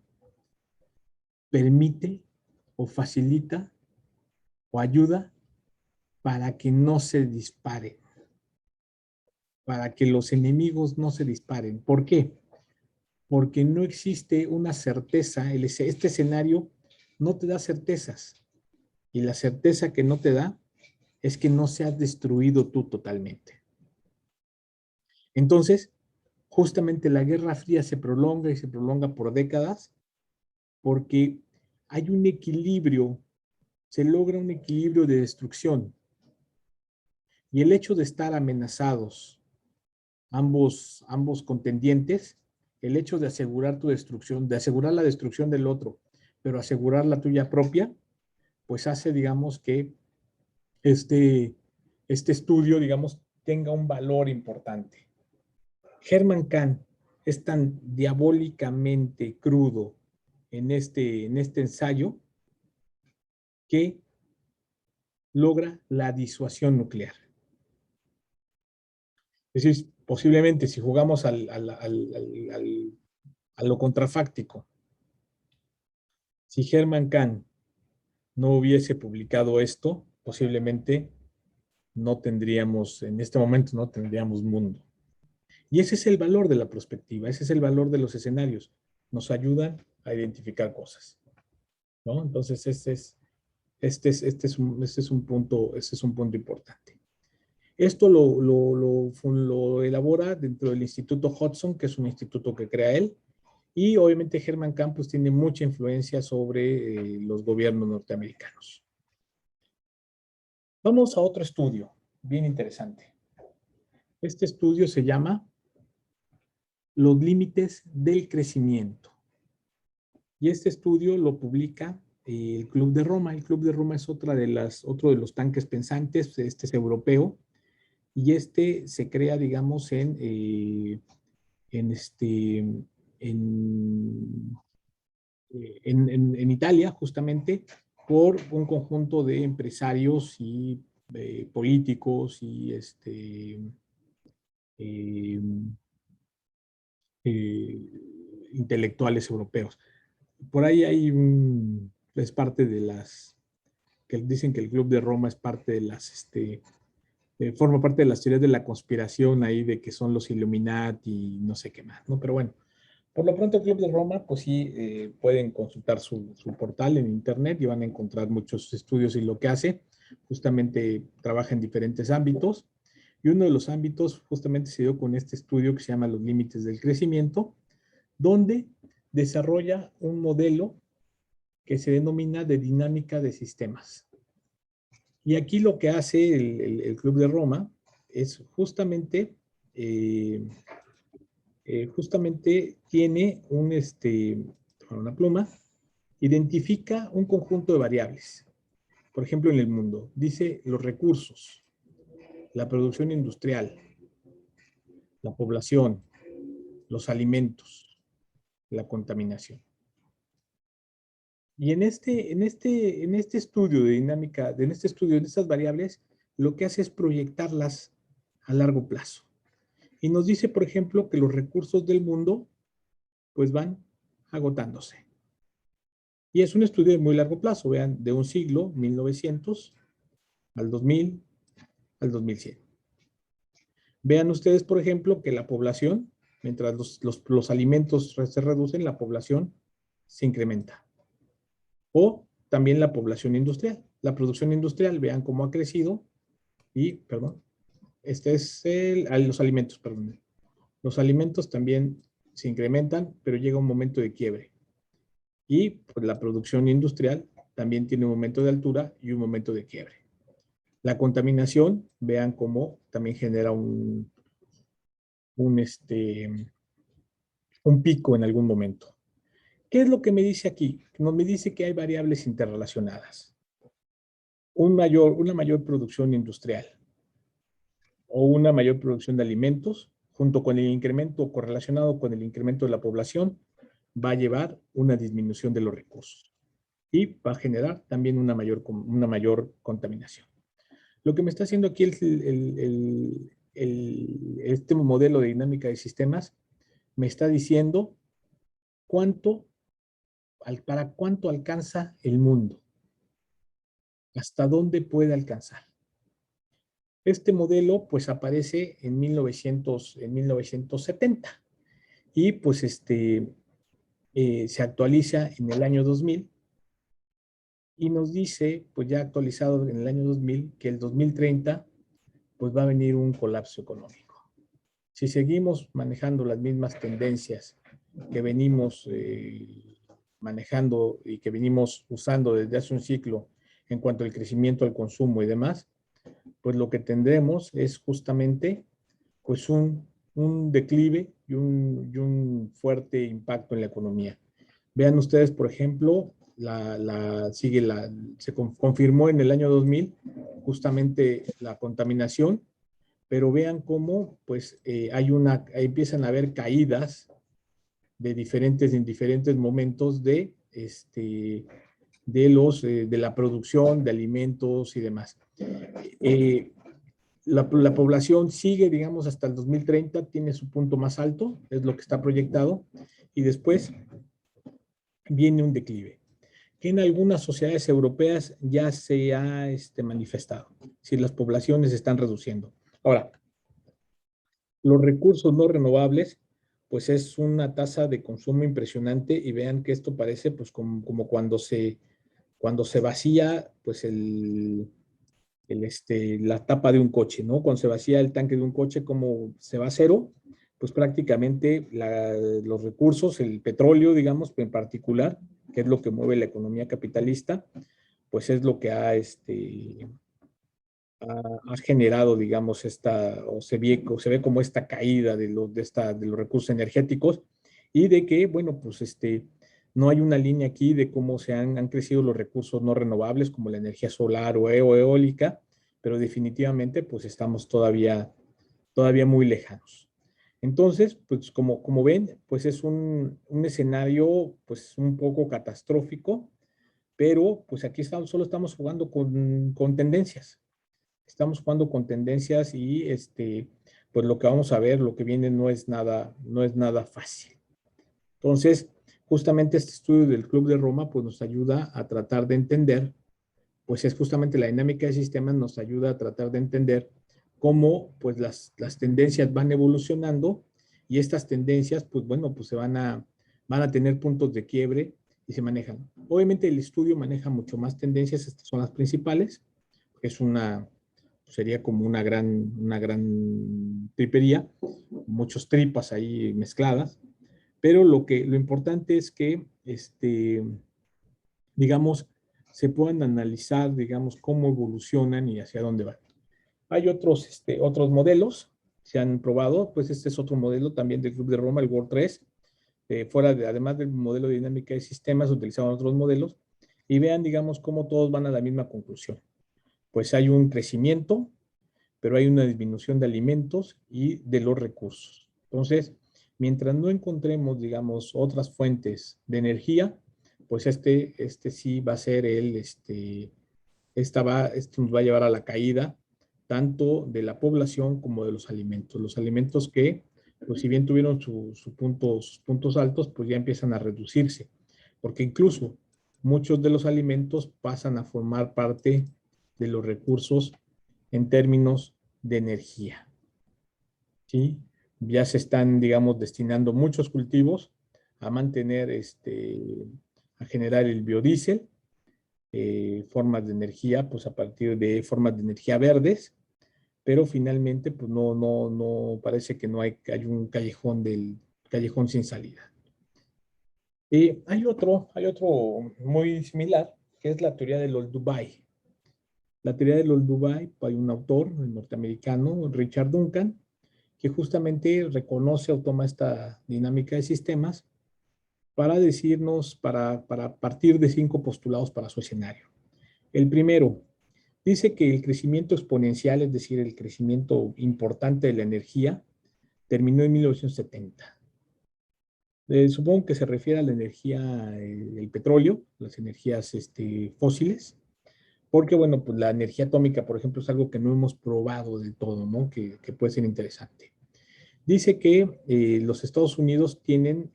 permite o facilita o ayuda para que no se disparen, para que los enemigos no se disparen. ¿Por qué? Porque no existe una certeza. Este escenario no te da certezas. Y la certeza que no te da es que no se has destruido tú totalmente. Entonces, justamente la Guerra Fría se prolonga y se prolonga por décadas porque hay un equilibrio, se logra un equilibrio de destrucción. Y el hecho de estar amenazados, ambos contendientes, el hecho de asegurar tu destrucción, de asegurar la destrucción del otro, pero asegurar la tuya propia, pues hace, digamos, que este estudio, digamos, tenga un valor importante. Herman Kahn es tan diabólicamente crudo en este ensayo que logra la disuasión nuclear. Es decir, posiblemente si jugamos a lo contrafáctico, si Herman Kahn no hubiese publicado esto, posiblemente no tendríamos, en este momento no tendríamos mundo. Y ese es el valor de la perspectiva, ese es el valor de los escenarios. Nos ayudan a identificar cosas, ¿no? Entonces, este es un punto importante. Esto lo elabora dentro del Instituto Hudson, que es un instituto que crea él, y obviamente Herman Kahn pues, tiene mucha influencia sobre los gobiernos norteamericanos. Vamos a otro estudio, bien interesante. Este estudio se llama Los límites del crecimiento. Y este estudio lo publica el Club de Roma. El Club de Roma es otro de los tanques pensantes, este es europeo, y este se crea, digamos, en Italia, justamente, por un conjunto de empresarios y políticos y intelectuales europeos. Por ahí es parte de que dicen que el Club de Roma es parte de forma parte de las teorías de la conspiración ahí de que son los Illuminati y no sé qué más, ¿no? Pero bueno, por lo pronto el Club de Roma, pues sí, pueden consultar su portal en internet y van a encontrar muchos estudios y lo que hace. Justamente trabaja en diferentes ámbitos y uno de los ámbitos justamente se dio con este estudio que se llama Los límites del crecimiento, donde desarrolla un modelo que se denomina de dinámica de sistemas. Y aquí lo que hace el Club de Roma es justamente tiene una pluma, identifica un conjunto de variables. Por ejemplo, en el mundo, dice los recursos, la producción industrial, la población, los alimentos, la contaminación. Y en este estudio de dinámica, en este estudio de estas variables, lo que hace es proyectarlas a largo plazo. Y nos dice, por ejemplo, que los recursos del mundo pues van agotándose. Y es un estudio de muy largo plazo, vean, de un siglo, 1900, al 2000, al 2100. Vean ustedes, por ejemplo, que la población, mientras los alimentos se reducen, la población se incrementa. O también la población industrial. La producción industrial, vean cómo ha crecido. Y, perdón, este es los alimentos, perdón. Los alimentos también se incrementan, pero llega un momento de quiebre. Y pues, la producción industrial también tiene un momento de altura y un momento de quiebre. La contaminación, vean cómo también genera un pico en algún momento. ¿Qué es lo que me dice aquí? Me dice que hay variables interrelacionadas. Una mayor producción industrial o una mayor producción de alimentos, junto con el incremento correlacionado con el incremento de la población, va a llevar una disminución de los recursos y va a generar también una mayor contaminación. Lo que me está haciendo aquí este modelo de dinámica de sistemas me está diciendo para cuánto alcanza el mundo, hasta dónde puede alcanzar. Este modelo pues aparece en 1970 y pues se actualiza en el año 2000 y nos dice, pues ya actualizado en el año 2000, que el 2030 pues va a venir un colapso económico. Si seguimos manejando las mismas tendencias que venimos manejando y que venimos usando desde hace un ciclo en cuanto al crecimiento, al consumo y demás, pues lo que tendremos es justamente pues un declive y un fuerte impacto en la economía. Vean ustedes, por ejemplo, se confirmó en el año 2000 justamente la contaminación, pero vean cómo pues empiezan a haber caídas en diferentes momentos de la producción de alimentos y demás. La población sigue, digamos, hasta el 2030, tiene su punto más alto, es lo que está proyectado, y después viene un declive, que en algunas sociedades europeas ya se ha manifestado, si las poblaciones se están reduciendo. Ahora, los recursos no renovables, pues es una tasa de consumo impresionante, y vean que esto parece pues como cuando se vacía pues la tapa de un coche, ¿no? Cuando se vacía el tanque de un coche, como se va a cero, pues prácticamente los recursos, el petróleo, digamos, en particular, que es lo que mueve la economía capitalista, pues es lo que ha generado, digamos, se ve como esta caída de los recursos energéticos, y de que, bueno, pues no hay una línea aquí de cómo han crecido los recursos no renovables como la energía solar o eólica, pero definitivamente pues estamos todavía muy lejanos. Entonces, pues como ven, pues es un escenario pues un poco catastrófico, pero pues aquí solo estamos jugando con tendencias. Estamos jugando con tendencias y pues lo que vamos a ver, lo que viene no es nada fácil. Entonces, justamente este estudio del Club de Roma pues nos ayuda a tratar de entender, pues es justamente la dinámica de sistemas, nos ayuda a tratar de entender cómo pues las tendencias van evolucionando, y estas tendencias pues bueno, pues van a tener puntos de quiebre y se manejan. Obviamente el estudio maneja mucho más tendencias, estas son las principales, es sería como una gran tripería, muchos tripas ahí mezcladas, pero lo importante es que, digamos, se puedan analizar, digamos, cómo evolucionan y hacia dónde van. Hay otros modelos, se han probado, pues este es otro modelo también del Club de Roma, el World 3, además del modelo de dinámica de sistemas, utilizaban otros modelos, y vean, digamos, cómo todos van a la misma conclusión. Pues hay un crecimiento, pero hay una disminución de alimentos y de los recursos. Entonces, mientras no encontremos, digamos, otras fuentes de energía, pues este sí va a ser esto nos va a llevar a la caída tanto de la población como de los alimentos. Los alimentos que, pues si bien tuvieron sus puntos altos, pues ya empiezan a reducirse, porque incluso muchos de los alimentos pasan a formar parte de los recursos en términos de energía, ¿sí? Ya se están, digamos, destinando muchos cultivos a mantener, a generar el biodiesel, formas de energía, pues a partir de formas de energía verdes, pero finalmente, pues no parece que no hay un callejón sin salida. Hay otro muy similar, que es la teoría del Old Dubai. La teoría del Old Dubai, hay un autor norteamericano, Richard Duncan, que justamente reconoce o toma esta dinámica de sistemas para decirnos, para partir de 5 postulados para su escenario. El primero, dice que el crecimiento exponencial, es decir, el crecimiento importante de la energía, terminó en 1970. Supongo que se refiere a la energía, el petróleo, las energías fósiles, porque, bueno, pues la energía atómica, por ejemplo, es algo que no hemos probado del todo, ¿no? Que puede ser interesante. Dice que los Estados Unidos tienen,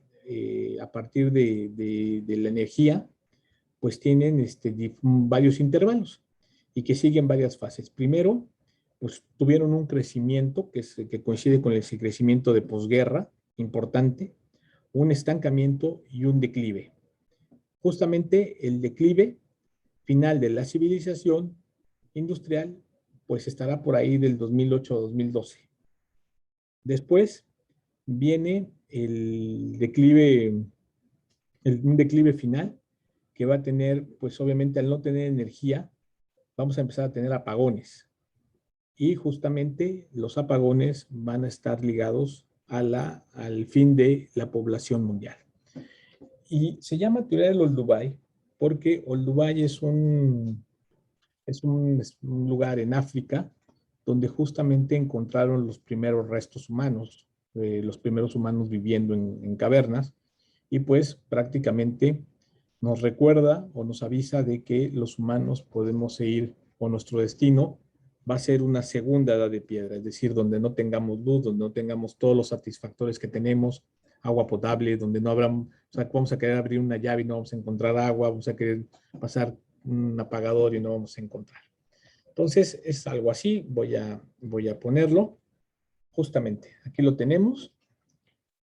a partir de la energía, pues tienen varios intervalos y que siguen varias fases. Primero, pues tuvieron un crecimiento que coincide con el crecimiento de posguerra importante, un estancamiento y un declive. Justamente el declive final de la civilización industrial, pues estará por ahí del 2008 a 2012. Después viene un declive final que va a tener, pues obviamente al no tener energía, vamos a empezar a tener apagones. Y justamente los apagones van a estar ligados al fin de la población mundial. Y se llama teoría del Old Dubai porque Old Dubai es un lugar en África donde justamente encontraron los primeros restos humanos, los primeros humanos viviendo en cavernas, y pues prácticamente nos recuerda o nos avisa de que los humanos podemos ir, o nuestro destino va a ser una segunda edad de piedra, es decir, donde no tengamos luz, donde no tengamos todos los satisfactores que tenemos, agua potable, donde no habrá, o sea, vamos a querer abrir una llave y no vamos a encontrar agua, vamos a querer pasar un apagador y no vamos a encontrar. Entonces, es algo así, voy a ponerlo, justamente, aquí lo tenemos.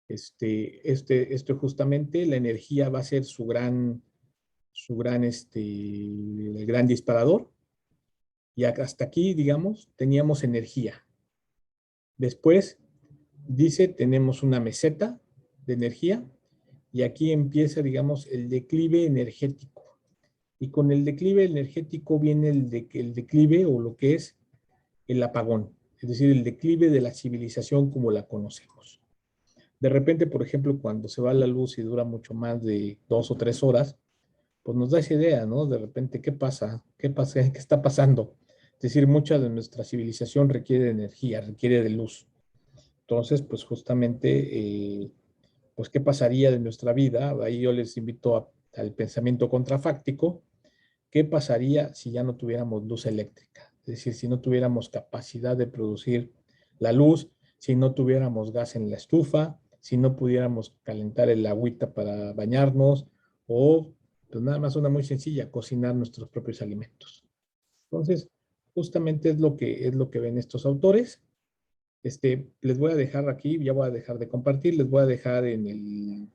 Esto justamente, la energía va a ser el gran disparador. Y hasta aquí, digamos, teníamos energía. Después, dice, tenemos una meseta de energía y aquí empieza, digamos, el declive energético. Y con el declive energético viene el declive o lo que es el apagón, es decir, el declive de la civilización como la conocemos. De repente, por ejemplo, cuando se va la luz y dura mucho más de 2 o 3 horas, pues nos da esa idea, ¿no? De repente, ¿qué pasa? ¿Qué pasa? ¿Qué está pasando? Es decir, mucha de nuestra civilización requiere de energía, requiere de luz. Entonces, pues justamente, pues, ¿qué pasaría de nuestra vida? Ahí yo les invito al pensamiento contrafáctico. ¿Qué pasaría si ya no tuviéramos luz eléctrica? Es decir, si no tuviéramos capacidad de producir la luz, si no tuviéramos gas en la estufa, si no pudiéramos calentar el agüita para bañarnos o, pues nada más una muy sencilla, cocinar nuestros propios alimentos. Entonces, justamente es lo que ven estos autores. Les voy a dejar aquí, ya voy a dejar de compartir, les voy a dejar en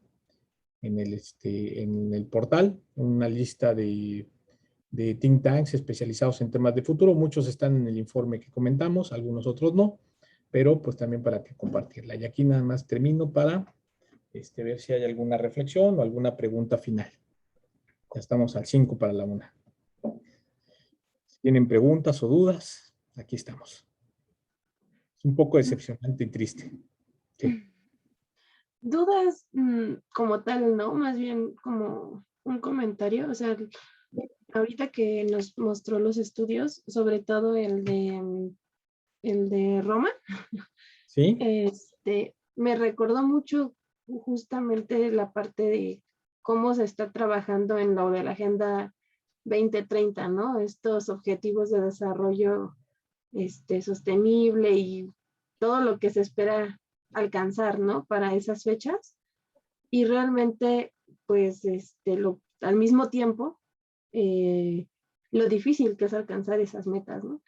el portal una lista de think tanks especializados en temas de futuro. Muchos están en el informe que comentamos, algunos otros no, pero pues también para que compartirla. Y aquí nada más termino para ver si hay alguna reflexión o alguna pregunta final. Ya estamos al 5 para la 1. Si tienen preguntas o dudas, aquí estamos. Es un poco decepcionante y triste. Sí. Dudas como tal, ¿no? Más bien como un comentario, o sea, ahorita que nos mostró los estudios, sobre todo el de Roma, ¿Sí? me recordó mucho justamente la parte de cómo se está trabajando en lo de la Agenda 2030, ¿no? Estos objetivos de desarrollo sostenible y todo lo que se espera alcanzar, ¿no? Para esas fechas. Y realmente, pues, al mismo tiempo, lo difícil que es alcanzar esas metas, ¿no?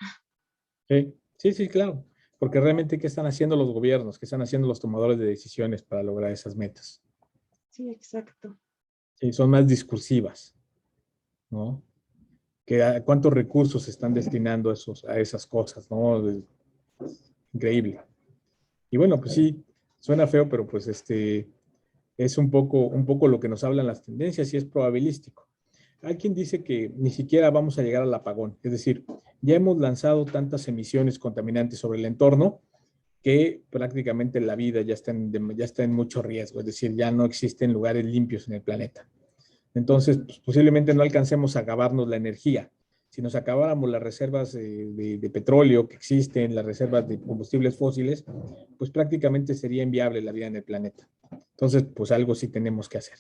Sí, claro. Porque realmente, ¿qué están haciendo los gobiernos? ¿Qué están haciendo los tomadores de decisiones para lograr esas metas? Sí, exacto. Sí, son más discursivas, ¿no? ¿Cuántos recursos se están destinando a esas cosas, ¿no? Increíble. Y bueno, pues sí, suena feo, pero pues es un poco lo que nos hablan las tendencias y es probabilístico. Hay quien dice que ni siquiera vamos a llegar al apagón, es decir, ya hemos lanzado tantas emisiones contaminantes sobre el entorno que prácticamente la vida ya está en mucho riesgo, es decir, ya no existen lugares limpios en el planeta. Entonces, pues, posiblemente no alcancemos a acabarnos la energía. Si nos acabáramos las reservas de petróleo que existen, las reservas de combustibles fósiles, pues prácticamente sería inviable la vida en el planeta. Entonces, pues algo sí tenemos que hacer.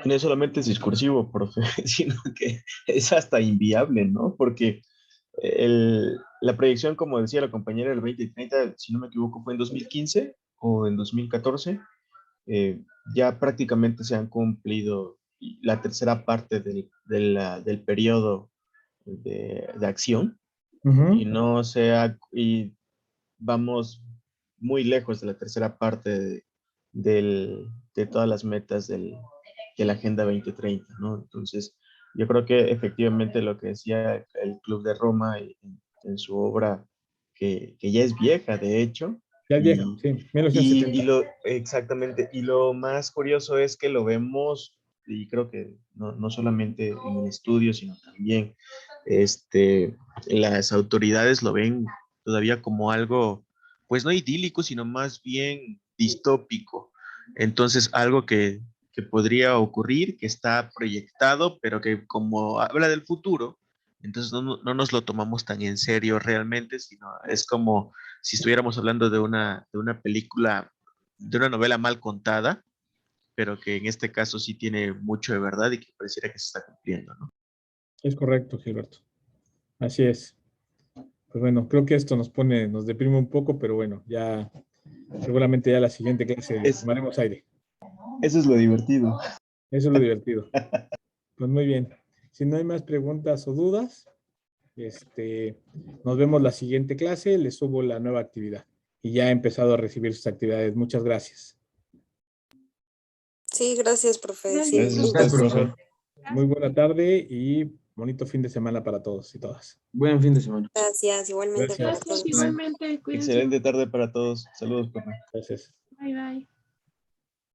No solamente es discursivo, profe, sino que es hasta inviable, ¿no? Porque la proyección, como decía la compañera, del 2030, si no me equivoco, fue en 2015 o en 2014. Ya prácticamente se han cumplido la tercera parte del periodo de acción y no y vamos muy lejos de la tercera parte de todas las metas de la Agenda 2030, ¿no? Entonces, yo creo que efectivamente lo que decía el Club de Roma en su obra, que ya es vieja, de hecho, Ya es vieja, y, sí, 1970. exactamente, y lo más curioso es que lo vemos, y creo que no solamente en el estudio, sino también las autoridades lo ven todavía como algo, pues no idílico, sino más bien distópico. Entonces, algo que podría ocurrir, que está proyectado, pero que como habla del futuro, entonces no nos lo tomamos tan en serio realmente, sino es como si estuviéramos hablando de una película, de una novela mal contada, pero que en este caso sí tiene mucho de verdad y que pareciera que se está cumpliendo, ¿no? Es correcto, Gilberto. Así es. Pues bueno, creo que esto nos deprime un poco, pero bueno, ya seguramente ya la siguiente clase Es, tomaremos aire. eso es lo divertido. Eso es lo divertido. Pues muy bien. Si no hay más preguntas o dudas, nos vemos la siguiente clase, les subo la nueva actividad. Y ya he empezado a recibir sus actividades. Muchas gracias. Sí, gracias, profe. Sí, Gracias, Gracias a un usted, profe. gusto. profe. Muy buena tarde y bonito fin de semana para todos y todas. Buen fin de semana. Gracias, igualmente para Gracias. Gracias, todos. igualmente. Cuídense. Excelente tarde para todos. Saludos, profe. Gracias. Bye, bye.